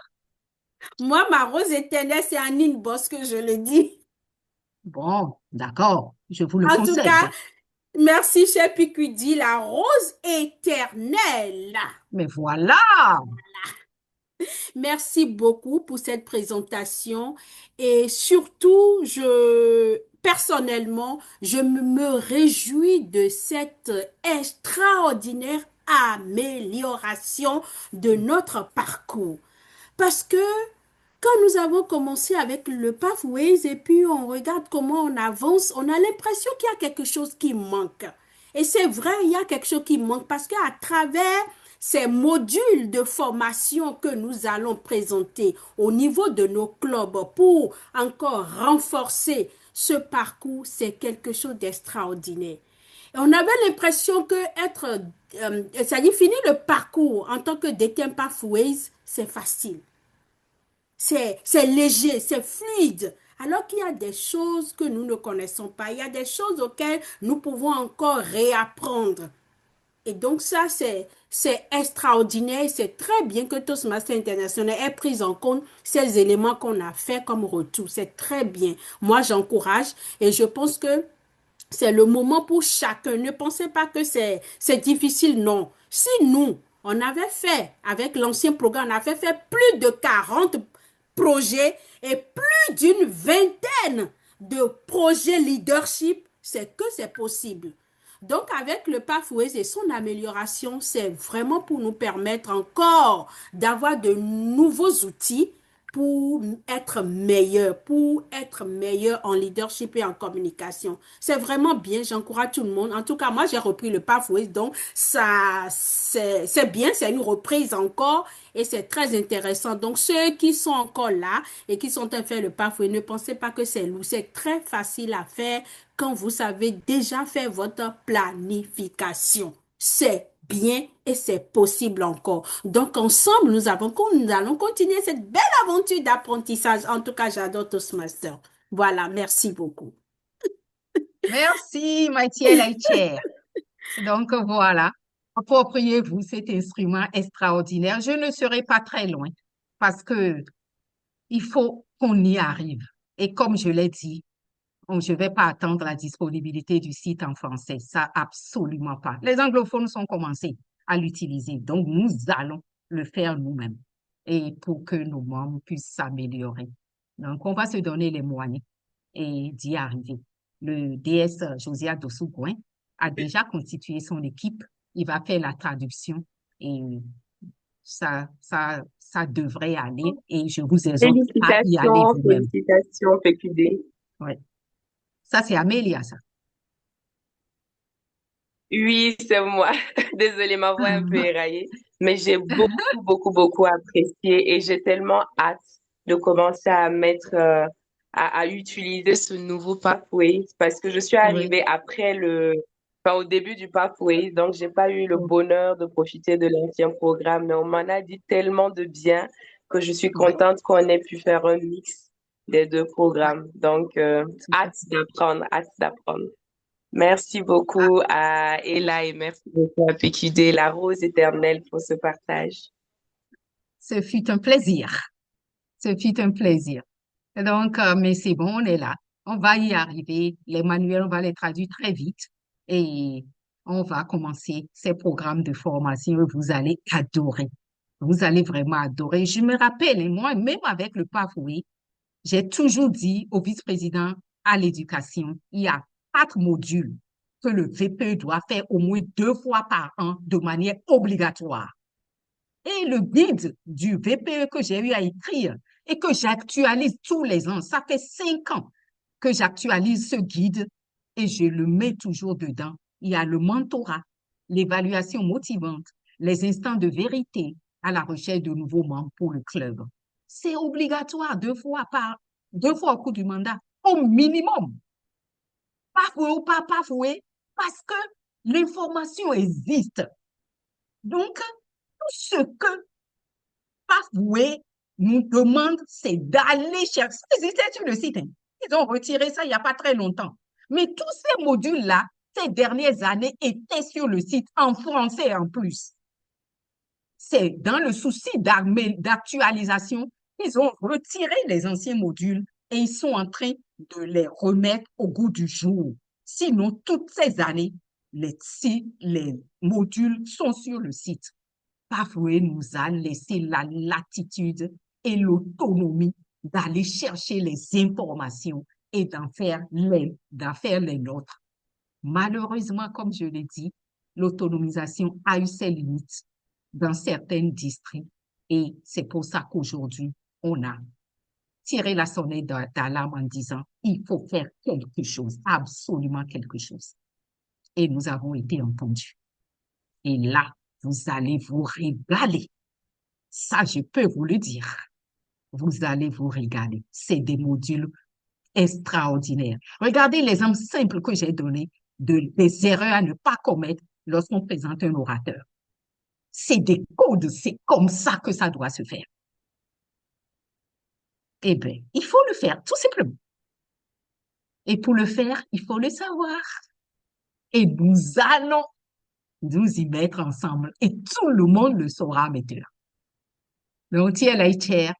S14: moi, ma rose éternelle, c'est en inbox que je le dis.
S3: Bon, d'accord, je vous le
S14: En tout
S3: concède.
S14: cas, merci, cher Piquidi, la rose éternelle.
S3: Mais voilà.
S14: Merci beaucoup pour cette présentation et surtout, personnellement, je me réjouis de cette extraordinaire amélioration de notre parcours. Parce que quand nous avons commencé avec le Pathways et puis on regarde comment on avance, on a l'impression qu'il y a quelque chose qui manque. Et c'est vrai, il y a quelque chose qui manque parce qu'à travers ces modules de formation que nous allons présenter au niveau de nos clubs pour encore renforcer ce parcours, c'est quelque chose d'extraordinaire. Et on avait l'impression que c'est-à-dire finir le parcours en tant que DTM Pathways, c'est facile. C'est léger, c'est fluide. Alors qu'il y a des choses que nous ne connaissons pas. Il y a des choses auxquelles nous pouvons encore réapprendre. Et donc ça, c'est extraordinaire. C'est très bien que Toastmasters International ait pris en compte ces éléments qu'on a fait comme retour. C'est très bien. Moi, j'encourage et je pense que c'est le moment pour chacun. Ne pensez pas que c'est difficile, non. Si nous, on avait fait, avec l'ancien programme, on avait fait plus de 40 projets et plus d'une vingtaine de projets leadership, c'est que c'est possible. Donc, avec le Pathways et son amélioration, c'est vraiment pour nous permettre encore d'avoir de nouveaux outils pour être meilleur en leadership et en communication. C'est vraiment bien, j'encourage tout le monde. En tout cas, moi, j'ai repris le Pathways, donc ça, c'est bien, c'est une reprise encore et c'est très intéressant. Donc, ceux qui sont encore là et qui sont en train de faire le Pathways, ne pensez pas que c'est lourd, c'est très facile à faire quand vous savez déjà faire votre planification. C'est bien et c'est possible encore. Donc, ensemble, nous allons continuer cette belle aventure d'apprentissage. En tout cas, j'adore Toastmasters. Voilà, merci beaucoup.
S3: Merci, Maïtiel Aïtière. Donc, voilà, appropriez-vous cet instrument extraordinaire. Je ne serai pas très loin parce que il faut qu'on y arrive. Et comme je l'ai dit, je ne vais pas attendre la disponibilité du site en français. Ça, absolument pas. Les anglophones sont commencés à l'utiliser. Donc, nous allons le faire nous-mêmes et pour que nos membres puissent s'améliorer. Donc, on va se donner les moyens et d'y arriver. Le DS Josiah Dossou-Gouin a déjà constitué son équipe. Il va faire la traduction et ça devrait aller et je vous exhorte à y aller vous-même.
S7: Félicitations, PQD.
S3: Ouais. Ça, c'est Amélia, ça.
S7: Oui, c'est moi. Désolée, ma voix est un peu éraillée, mais j'ai beaucoup apprécié et j'ai tellement hâte de commencer à mettre, à utiliser ce nouveau Pathways parce que je suis arrivée après au début du Pathways, donc j'ai pas eu le bonheur de profiter de l'ancien programme, mais on m'en a dit tellement de bien que je suis contente qu'on ait pu faire un mix des deux programmes. Donc, hâte d'apprendre. Merci beaucoup à Ella et merci beaucoup à PQD, la rose éternelle, pour ce partage.
S3: Ce fut un plaisir. Ce fut un plaisir. Donc, mais c'est bon, on est là. On va y arriver. Les manuels, on va les traduire très vite et on va commencer ces programmes de formation et vous allez adorer. Vous allez vraiment adorer. Je me rappelle, et moi, même avec le PAFOE, j'ai toujours dit au vice-président à l'éducation, il y a 4 modules que le VPE doit faire au moins 2 fois par an de manière obligatoire. Et le guide du VPE que j'ai eu à écrire et que j'actualise tous les ans, ça fait 5 ans que j'actualise ce guide et je le mets toujours dedans. Il y a le mentorat, l'évaluation motivante, les instants de vérité à la recherche de nouveaux membres pour le club. C'est obligatoire 2 fois au cours du mandat, au minimum. Pas foué ou pas foué, parce que l'information existe. Donc, tout ce que Pathway nous demande, c'est d'aller chercher. C'était sur le site. Hein. Ils ont retiré ça il n'y a pas très longtemps. Mais tous ces modules-là, ces dernières années, étaient sur le site en français en plus. C'est dans le souci d'actualisation, ils ont retiré les anciens modules et ils sont en train de les remettre au goût du jour. Sinon, toutes ces années, les modules sont sur le site. Pathway nous a laissé la latitude et l'autonomie d'aller chercher les informations et d'en faire les nôtres. Malheureusement, comme je l'ai dit, l'autonomisation a eu ses limites dans certains districts et c'est pour ça qu'aujourd'hui, on a tiré la sonnette d'alarme en disant il faut faire quelque chose, absolument quelque chose. Et nous avons été entendus. Et là, vous allez vous régaler. Ça, je peux vous le dire. Vous allez vous régaler. C'est des modules extraordinaires. Regardez l'exemple simple que j'ai donné des erreurs à ne pas commettre lorsqu'on présente un orateur. C'est des codes, c'est comme ça que ça doit se faire. Eh bien, il faut le faire, tout simplement. Et pour le faire, il faut le savoir. Et nous allons nous y mettre ensemble. Et tout le monde le saura maintenant. Donc, TLA chair,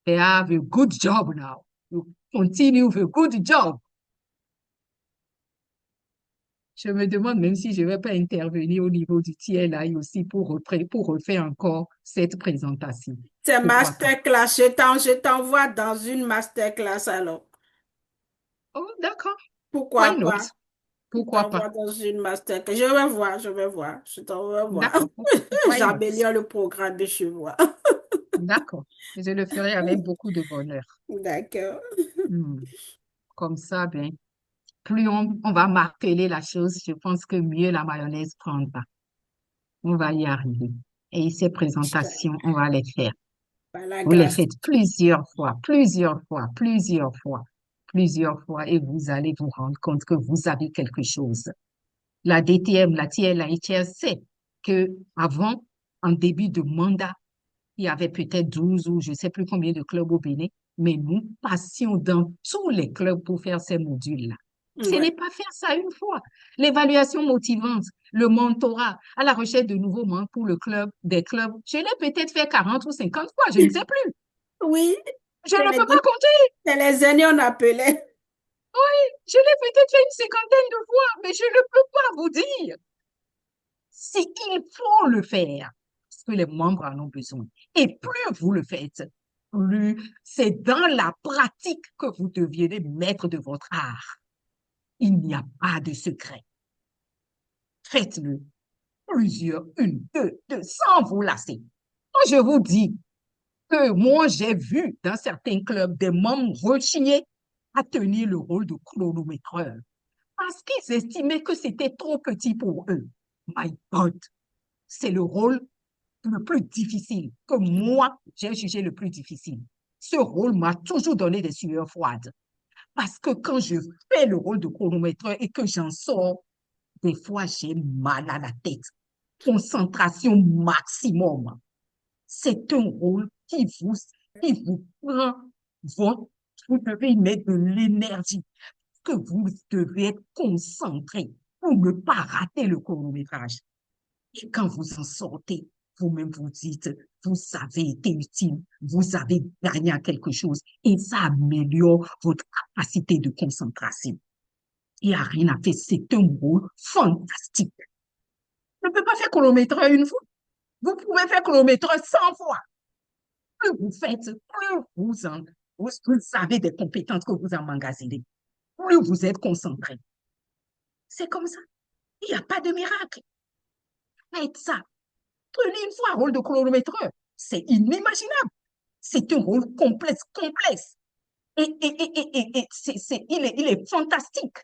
S3: they have a good job now. You continue with a good job. Je me demande même si je ne vais pas intervenir au niveau du TLA aussi pour refaire encore cette présentation.
S14: C'est masterclass. Je t'envoie dans une masterclass alors.
S3: Oh, d'accord.
S14: Pourquoi
S3: Why
S14: pas?
S3: not? Pourquoi pas?
S14: Dans une masterclass. Je vais voir. Je t'en vais voir.
S3: D'accord.
S14: J'améliore le programme de chez moi.
S3: D'accord. Je le ferai avec beaucoup de bonheur.
S14: D'accord.
S3: Comme ça, ben, plus on va marteler la chose, je pense que mieux la mayonnaise prendra. On va y arriver. Et ces présentations, on va les faire. Vous les faites plusieurs fois, et vous allez vous rendre compte que vous avez quelque chose. La DTM, la TLA sait que avant, en début de mandat, il y avait peut-être 12 ou je ne sais plus combien de clubs au Bénin, mais nous passions dans tous les clubs pour faire ces modules-là. Ce n'est pas faire ça une fois. L'évaluation motivante, le mentorat, à la recherche de nouveaux membres pour le club, des clubs, je l'ai peut-être fait 40 ou 50 fois, je ne sais plus.
S14: Oui.
S3: Je ne peux pas compter.
S14: C'est les aînés, on appelait.
S3: Oui, je l'ai peut-être fait une 50aine de fois, mais je ne peux pas vous dire. C'est qu'il faut le faire, parce que les membres en ont besoin. Et plus vous le faites, plus c'est dans la pratique que vous deviendrez maître de votre art. Il n'y a pas de secret. Faites-le. Plusieurs, une, deux, sans vous lasser. Moi, je vous dis que moi, j'ai vu dans certains clubs des membres rechigner à tenir le rôle de chronométreur parce qu'ils estimaient que c'était trop petit pour eux. My God, c'est le rôle le plus difficile que moi, j'ai jugé le plus difficile. Ce rôle m'a toujours donné des sueurs froides. Parce que quand je fais le rôle de chronométreur et que j'en sors, des fois, j'ai mal à la tête. Concentration maximum. C'est un rôle qui vous prend vous devez y mettre de l'énergie, que vous devez être concentré pour ne pas rater le chronométrage. Et quand vous en sortez, vous-même vous dites, vous avez été utile, vous avez gagné à quelque chose et ça améliore votre capacité de concentration. Il n'y a rien à faire, c'est un rôle fantastique. On ne peut pas faire chronométreur une fois. Vous pouvez faire chronométreur 100 fois. Plus vous faites, plus vous avez des compétences que vous emmagasinez, plus vous êtes concentré. C'est comme ça. Il n'y a pas de miracle. Faites ça. Prenez une fois un rôle de chronométreur. C'est inimaginable. C'est un rôle complexe. Et il est fantastique.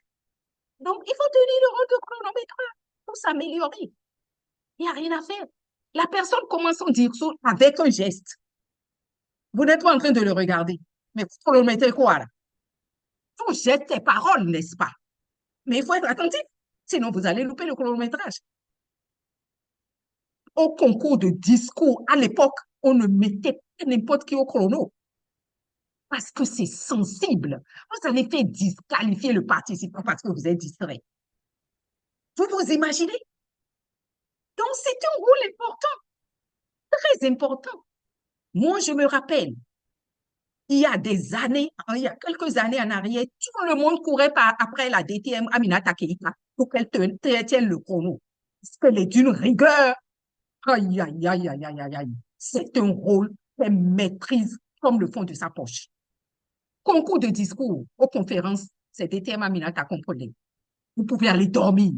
S3: Donc, il faut tenir le rôle de chronométreur pour s'améliorer. Il n'y a rien à faire. La personne commence son discours avec un geste. Vous n'êtes pas en train de le regarder. Mais vous chronométrez quoi là? Vous jetez tes paroles, n'est-ce pas? Mais il faut être attentif. Sinon, vous allez louper le chronométrage. Au concours de discours, à l'époque, on ne mettait pas n'importe qui au chrono. Parce que c'est sensible. Vous allez faire disqualifier le participant parce que vous êtes distrait. Vous vous imaginez? Donc, c'est un rôle important, très important. Moi, je me rappelle, il y a quelques années en arrière, tout le monde courait après la DTM Aminata Keïta pour qu'elle tienne le chrono. Parce qu'elle est d'une rigueur. Aïe, aïe, aïe, aïe, aïe, aïe, aïe. C'est un rôle qu'elle maîtrise comme le fond de sa poche. Concours de discours aux conférences, c'est DTM Aminata, comprenez. Vous pouvez aller dormir.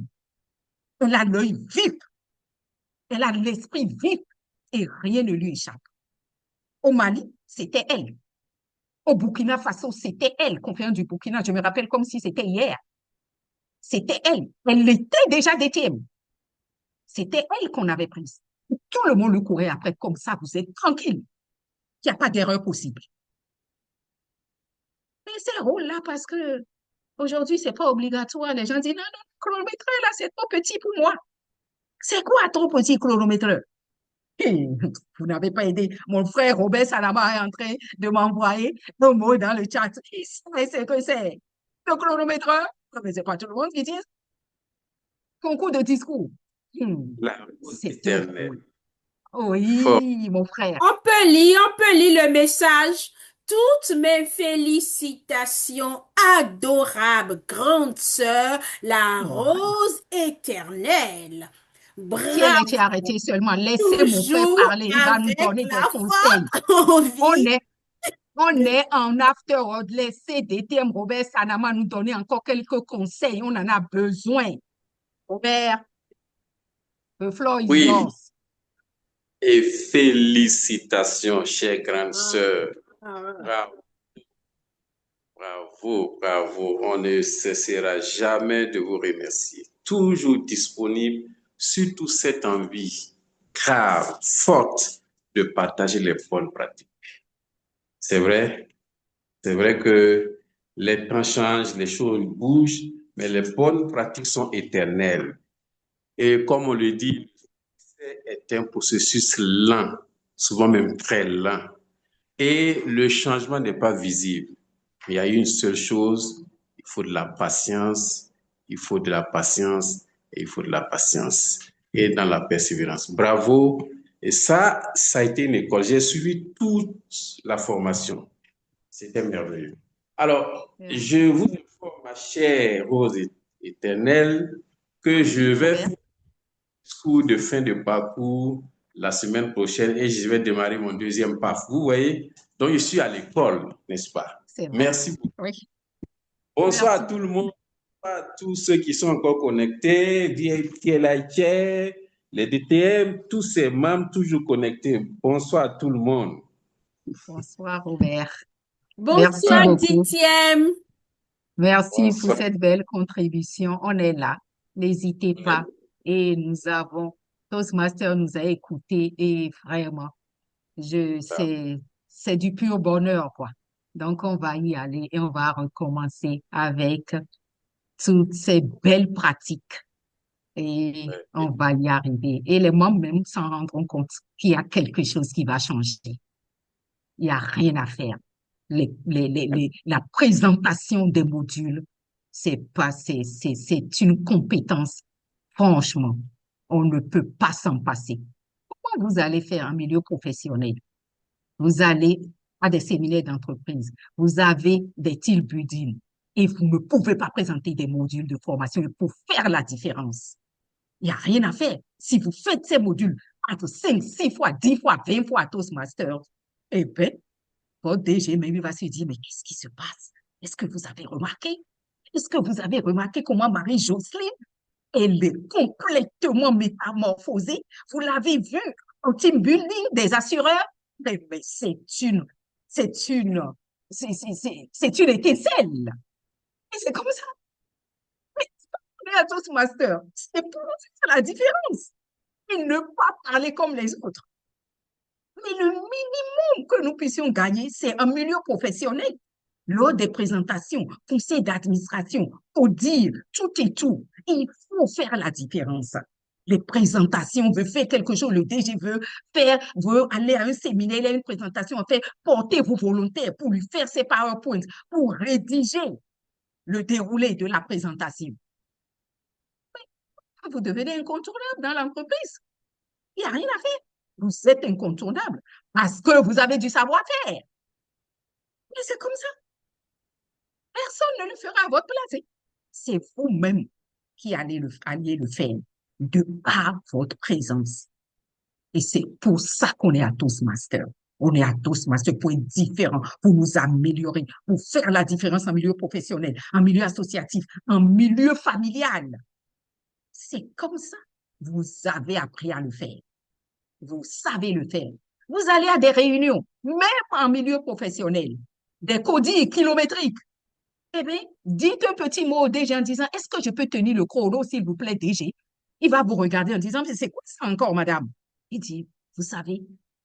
S3: Elle a l'œil vif. Elle a l'esprit vif et rien ne lui échappe. Au Mali, c'était elle. Au Burkina Faso, c'était elle, conférence du Burkina. Je me rappelle comme si c'était hier. C'était elle. Elle était déjà DTM. C'était elle qu'on avait prise. Tout le monde le courait après comme ça. Vous êtes tranquille. Il n'y a pas d'erreur possible. Mais ces rôles-là, parce que aujourd'hui, c'est pas obligatoire. Les gens disent, non, non, chronométreur, là, c'est trop petit pour moi. C'est quoi trop petit chronométreur? Vous n'avez pas aidé. Mon frère Robert Salama est en train de m'envoyer un mot dans le chat. C'est que c'est le chronométreur. Mais c'est pas tout le monde qui dit. Concours de discours.
S15: La route
S3: C'est
S15: éternelle. Fort.
S3: Oui, mon frère.
S14: On peut lire le message. Toutes mes félicitations, adorable grande sœur, la rose éternelle.
S3: Tiens, tu arrêté seulement. Laissez mon frère parler. Il va nous donner des conseils. On est en after. Laissez DTM Robert Sanama nous donner encore quelques conseils. On en a besoin. Robert, le floor is yours.
S15: Et félicitations, chère grande sœur. Bravo. Bravo, bravo. On ne cessera jamais de vous remercier. Toujours disponible, surtout cette envie grave, forte de partager les bonnes pratiques. C'est vrai que les temps changent, les choses bougent, mais les bonnes pratiques sont éternelles. Et comme on le dit, c'est un processus lent, souvent même très lent. Et le changement n'est pas visible. Il y a une seule chose, il faut de la patience, il faut de la patience et il faut de la patience et dans la persévérance. Bravo. Et ça a été une école. J'ai suivi toute la formation. C'était merveilleux. Alors, je vous informe, ma chère Rose éternelle, que je vais faire un discours de fin de parcours la semaine prochaine et je vais démarrer mon deuxième PAF. Vous voyez? Donc, je suis à l'école, n'est-ce pas? Merci beaucoup.
S3: Oui.
S15: Bonsoir à tout le monde, à tous ceux qui sont encore connectés, les DTM, tous ces membres toujours connectés. Bonsoir à tout le monde.
S3: Bonsoir, Robert.
S14: Bonsoir, DTM.
S3: Merci pour cette belle contribution. On est là. N'hésitez pas. Et nous avons, Toastmaster nous a écoutés et vraiment, c'est du pur bonheur, quoi. Donc, on va y aller et on va recommencer avec toutes ces belles pratiques. Et on va y arriver. Et les membres même s'en rendront compte qu'il y a quelque chose qui va changer. Il n'y a rien à faire. La présentation des modules, c'est une compétence. Franchement, on ne peut pas s'en passer. quand vous allez faire un milieu professionnel, vous allez à des séminaires d'entreprise, vous avez des team building et vous ne pouvez pas présenter des modules de formation pour faire la différence. Il n'y a rien à faire. Si vous faites ces modules 4, 5, 6 fois, 10 fois, 20 fois à Toastmasters, eh bien, votre DG même il va se dire, mais qu'est-ce qui se passe? Est-ce que vous avez remarqué? Est-ce que vous avez remarqué comment Marie-Jocelyne, elle est complètement métamorphosée? Vous l'avez vu au team building des assureurs? Mais c'est une étincelle. Et c'est comme ça. Mais on est à Toastmasters. C'est pour faire la différence. Et ne pas parler comme les autres. Mais le minimum que nous puissions gagner, c'est un milieu professionnel. Lors des présentations, conseil d'administration, pour dire tout et tout, il faut faire la différence. Les présentations, veut faire quelque chose, le DG veut aller à un séminaire, il y a une présentation, portez vos volontaires pour lui faire ses PowerPoints, pour rédiger le déroulé de la présentation. Vous devenez incontournable dans l'entreprise. Il n'y a rien à faire. Vous êtes incontournable parce que vous avez du savoir-faire. Mais c'est comme ça. Personne ne le fera à votre place. C'est vous-même qui allez le faire de par votre présence. Et c'est pour ça qu'on est à Toastmasters. On est à Toastmasters pour être différent, pour nous améliorer, pour faire la différence en milieu professionnel, en milieu associatif, en milieu familial. C'est comme ça. Vous avez appris à le faire. Vous savez le faire. Vous allez à des réunions, même en milieu professionnel, des codis kilométriques. Eh bien, dites un petit mot au DG en disant, est-ce que je peux tenir le chrono, s'il vous plaît, DG? Il va vous regarder en disant, c'est quoi ça encore, madame? Il dit, vous savez,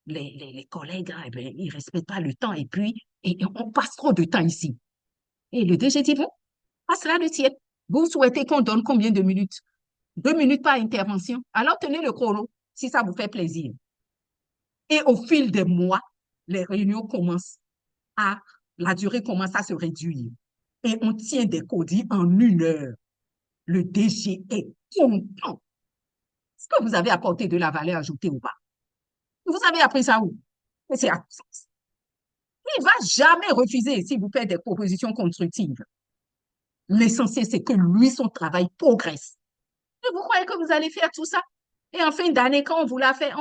S3: les collègues, eh bien, ils ne respectent pas le temps et puis on passe trop de temps ici. Et le DG dit, bon, passe là le tien. Vous souhaitez qu'on donne combien de minutes? 2 minutes par intervention. Alors, tenez le chrono, si ça vous fait plaisir. Et au fil des mois, les réunions la durée commence à se réduire. Et on tient des codis en 1 heure. Le DG est content. Est-ce que vous avez apporté de la valeur ajoutée ou pas? Vous avez appris ça où? Mais c'est à sens. Il ne va jamais refuser si vous faites des propositions constructives. L'essentiel, c'est que lui, son travail progresse. Et vous croyez que vous allez faire tout ça? Et en fin d'année, quand on voudra faire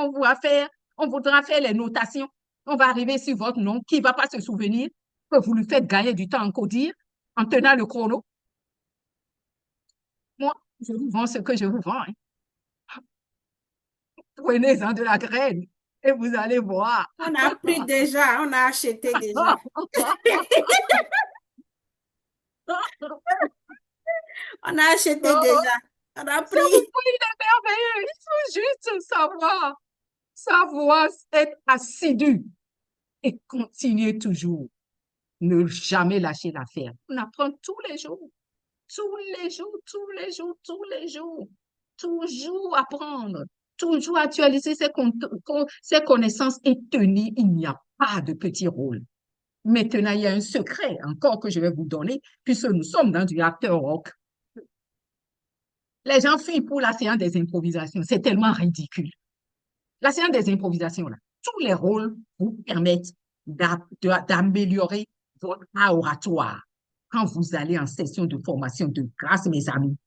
S3: les notations, on va arriver sur votre nom, qui ne va pas se souvenir que vous lui faites gagner du temps en codir, en tenant le chrono. Moi, je vous vends ce que je vous vends. Prenez-en de la graine et vous allez voir.
S14: On a pris déjà, on a acheté déjà. On a acheté déjà. On a pris.
S3: Il est merveilleux. Il faut juste savoir être assidu et continuer toujours. Ne jamais lâcher l'affaire. On apprend tous les jours. Tous les jours, tous les jours, tous les jours. Toujours apprendre. Toujours actualiser ses connaissances et tenir. Il n'y a pas de petit rôle. Maintenant, il y a un secret encore que je vais vous donner, puisque nous sommes dans du after work. Les gens fuient pour la séance des improvisations. C'est tellement ridicule. La séance des improvisations, là, tous les rôles vous permettent d'améliorer votre oratoire. Quand vous allez en session de formation de classe, mes amis,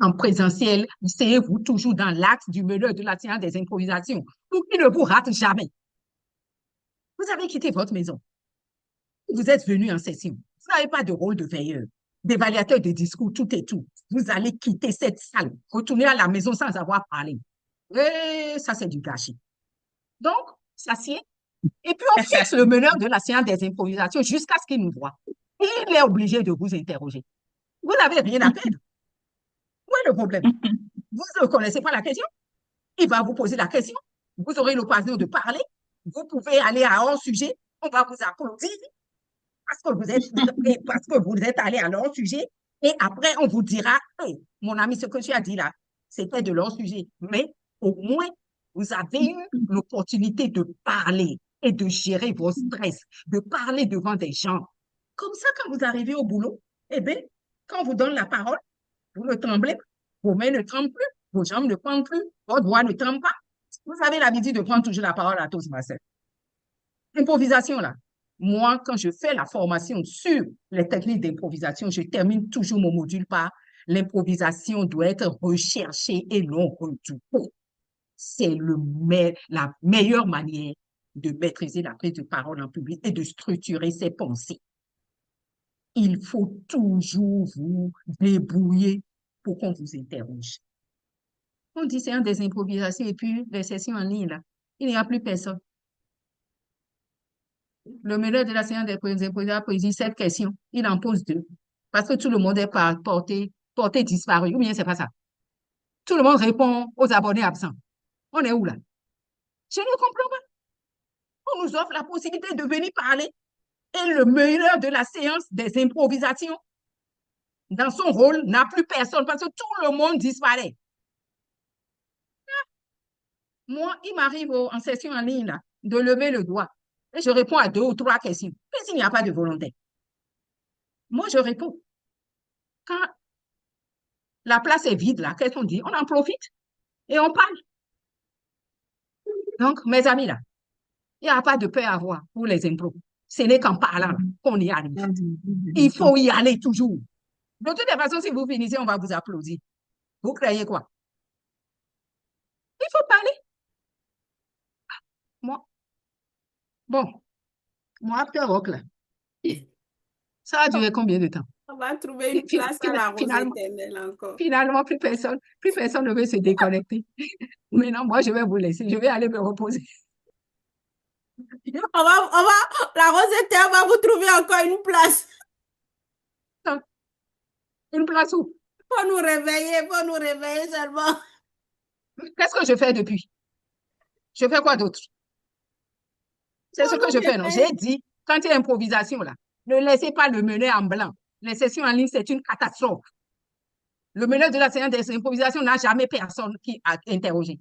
S3: en présentiel, essayez-vous toujours dans l'axe du meneur de la séance des improvisations pour qu'il ne vous rate jamais. Vous avez quitté votre maison. Vous êtes venu en session. Vous n'avez pas de rôle de veilleur, d'évaluateur de discours, tout et tout. Vous allez quitter cette salle, retourner à la maison sans avoir parlé. Et ça, c'est du gâchis. Donc, s'assied. Et puis, on fixe le meneur de la séance des improvisations jusqu'à ce qu'il nous voie. Il est obligé de vous interroger. Vous n'avez rien à perdre. Où est le problème? Vous ne connaissez pas la question? Il va vous poser la question. Vous aurez l'occasion de parler. Vous pouvez aller à hors-sujet. On va vous applaudir parce que vous êtes allé à l'hors-sujet. Et après, on vous dira, hey, mon ami, ce que tu as dit là, c'était de l'hors-sujet. Mais au moins, vous avez eu l'opportunité de parler et de gérer vos stress, de parler devant des gens. Comme ça, quand vous arrivez au boulot, eh bien, quand on vous donne la parole, vous ne tremblez pas, vos mains ne tremblent plus, vos jambes ne pendent plus, votre voix ne tremble pas. Vous avez l'habitude de prendre toujours la parole à tous, ma sœur. Improvisation, là. Moi, quand je fais la formation sur les techniques d'improvisation, je termine toujours mon module par l'improvisation doit être recherchée et non redoutée. C'est la meilleure manière de maîtriser la prise de parole en public et de structurer ses pensées. Il faut toujours vous débrouiller pour qu'on vous interroge. On dit c'est un des improvisations et puis les sessions en ligne, là, il n'y a plus personne. Le meneur de la séance des improvisations a posé 7 questions. Il en pose 2. Parce que tout le monde est porté disparu. Ou bien c'est pas ça. Tout le monde répond aux abonnés absents. On est où là? Je ne comprends pas. On nous offre la possibilité de venir parler. Et le meneur de la séance des improvisations, dans son rôle, n'a plus personne parce que tout le monde disparaît. Moi, il m'arrive en session en ligne là, de lever le doigt et je réponds à 2 ou 3 questions. Mais s'il n'y a pas de volonté, moi je réponds. Quand la place est vide là, qu'est-ce qu'on dit? On en profite et on parle. Donc, mes amis là, il n'y a pas de peur à avoir pour les impros. Ce n'est qu'en parlant qu'on y arrive. Il faut y aller toujours. De toute façon, si vous finissez, on va vous applaudir. Vous croyez quoi? Il faut parler. Moi, bon, moi, après rock là, ça a duré combien de temps?
S14: On va trouver une place à la rose éternelle encore.
S3: Finalement, plus personne ne veut se déconnecter. Maintenant, moi, je vais vous laisser. Je vais aller me reposer.
S14: La rose éternelle va vous trouver encore une place.
S3: Une place où?
S14: Faut nous réveiller seulement.
S3: Qu'est-ce que je fais depuis? Je fais quoi d'autre? C'est ce que je fais, non? J'ai dit, quand il y a improvisation, là, ne laissez pas le mener en blanc. Les sessions en ligne, c'est une catastrophe. Le meneur de la séance des improvisations n'a jamais personne qui a interrogé.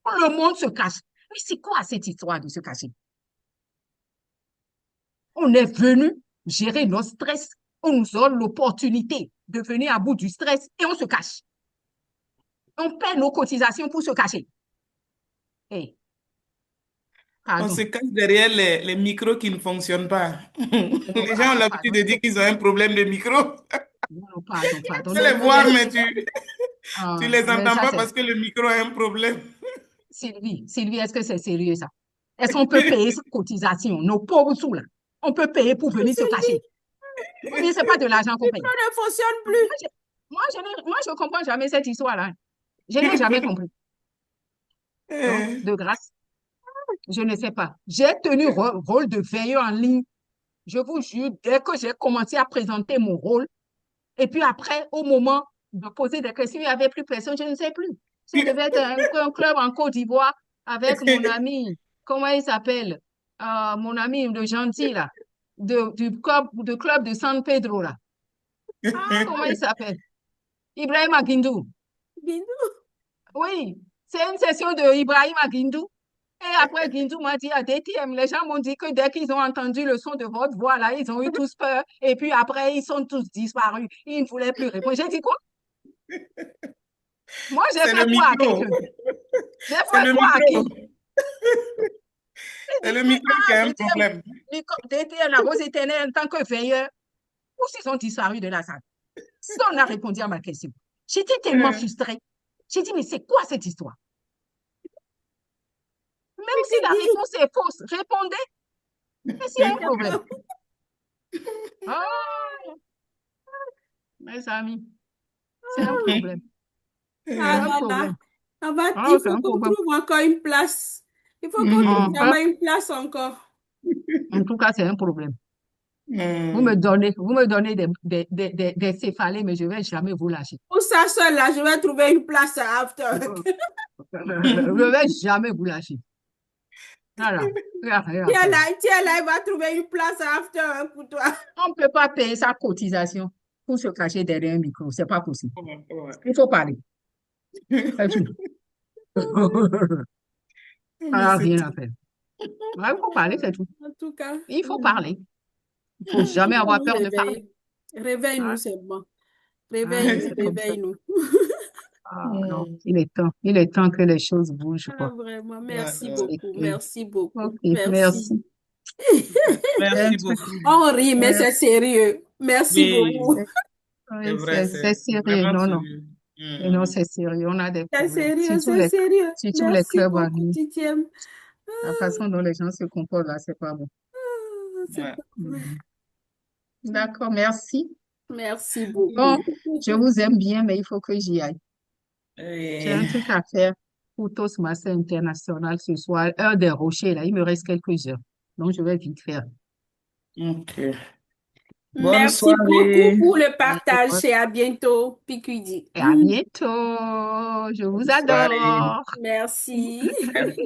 S3: Le monde se cache. Mais c'est quoi cette histoire de se cacher? On est venu gérer notre stress. On nous donne l'opportunité de venir à bout du stress et on se cache. On paie nos cotisations pour se cacher. Hey.
S9: On se cache derrière les micros qui ne fonctionnent pas. Les gens ont l'habitude de dire qu'ils ont un problème de micro.
S3: Non, pardon.
S9: Tu les vois, mais tu les entends pas parce que le micro a un problème.
S3: Sylvie, est-ce que c'est sérieux ça? Est-ce qu'on peut payer sa cotisation? Nos pauvres sous là. On peut payer pour venir se cacher. Mais ce n'est pas de l'argent qu'on paye.
S14: Le micro ne fonctionne plus.
S3: Moi, je ne comprends jamais cette histoire-là. Je n'ai jamais compris. Donc, de grâce, je ne sais pas. J'ai tenu rôle de veilleur en ligne. Je vous jure, dès que j'ai commencé à présenter mon rôle, et puis après, au moment de poser des questions, il n'y avait plus personne, je ne sais plus. Ça devait être un club en Côte d'Ivoire avec mon ami, comment il s'appelle? Mon ami le gentil, là, du club de San Pedro, là. Comment il s'appelle? Ibrahima Guindou. Oui, c'est une session de Ibrahima Guindou. Et après, Guindou m'a dit à DTM, les gens m'ont dit que dès qu'ils ont entendu le son de votre voix, là, ils ont eu tous peur. Et puis après, ils sont tous disparus. Ils ne voulaient plus répondre. J'ai dit quoi? Moi, j'ai fait quoi à quelqu'un? J'ai fait quoi à qui?
S9: C'est le micro qui a un problème.
S3: DTM, la rose éternelle, en tant que veilleur, où ils ont disparu de la salle? Si on a répondu à ma question. J'étais tellement frustrée. J'ai dit, mais c'est quoi cette histoire? Même si la réponse est fausse, répondez. Mais s'il y a un problème. Mes amis, c'est un problème.
S14: Il faut qu'on trouve encore une place. Il faut qu'on trouve vraiment une place encore.
S3: En tout cas, c'est un problème. Vous me donnez des céphalées, mais je ne vais jamais vous lâcher.
S14: Pour ça seul, là, je vais trouver une place à After.
S3: Je ne vais jamais vous lâcher. Voilà.
S14: Tiens là, il va trouver une place à After pour toi.
S3: On ne peut pas payer sa cotisation pour se cacher derrière un micro. Ce n'est pas possible. Il faut parler. C'est tout. Rien à faire. Il faut parler, c'est tout.
S14: En tout cas.
S3: Il faut parler. Il ne faut jamais avoir peur de parler.
S14: Réveille-nous, c'est bon. Réveille-nous.
S3: Ah, non, il est temps que les choses bougent,
S14: Ah,
S3: quoi.
S14: vraiment, merci
S9: D'accord.
S3: C'est
S14: beaucoup,
S3: que-
S14: merci beaucoup,
S3: Ok,
S14: merci.
S3: merci. C'est un
S9: Merci
S3: truc,
S9: beaucoup.
S14: On rit, mais
S3: euh,
S14: c'est sérieux. Merci
S9: Oui,
S14: beaucoup.
S3: c'est
S9: c'est
S3: oui,
S9: vrai,
S3: c'est
S9: c'est
S3: sérieux.
S9: vraiment
S3: Non, non.
S9: sérieux.
S3: Et non, c'est sérieux. On a des
S14: C'est
S3: problèmes.
S14: sérieux, c'est sérieux.
S3: Surtout les
S14: Merci
S3: clubs en
S14: beaucoup,
S3: ligne.
S14: Titième.
S3: La façon dont les gens se comportent là, c'est pas bon.
S14: C'est
S9: Ouais.
S14: pas vrai.
S3: Mhm. D'accord, merci.
S14: Merci
S3: Bon,
S14: beaucoup.
S3: je vous aime bien, mais il faut que j'y aille. J'ai un
S9: Oui.
S3: truc à faire pour Toastmaster International ce soir, heure des rochers, là. Il me reste quelques heures. Donc, je vais vite faire.
S9: Ok. Bonne
S14: Merci beaucoup
S9: soirée.
S14: pour le
S3: Et
S14: partage et à bientôt, PQD.
S3: à bientôt. Je vous
S9: Bonne soirée.
S3: adore.
S14: Merci.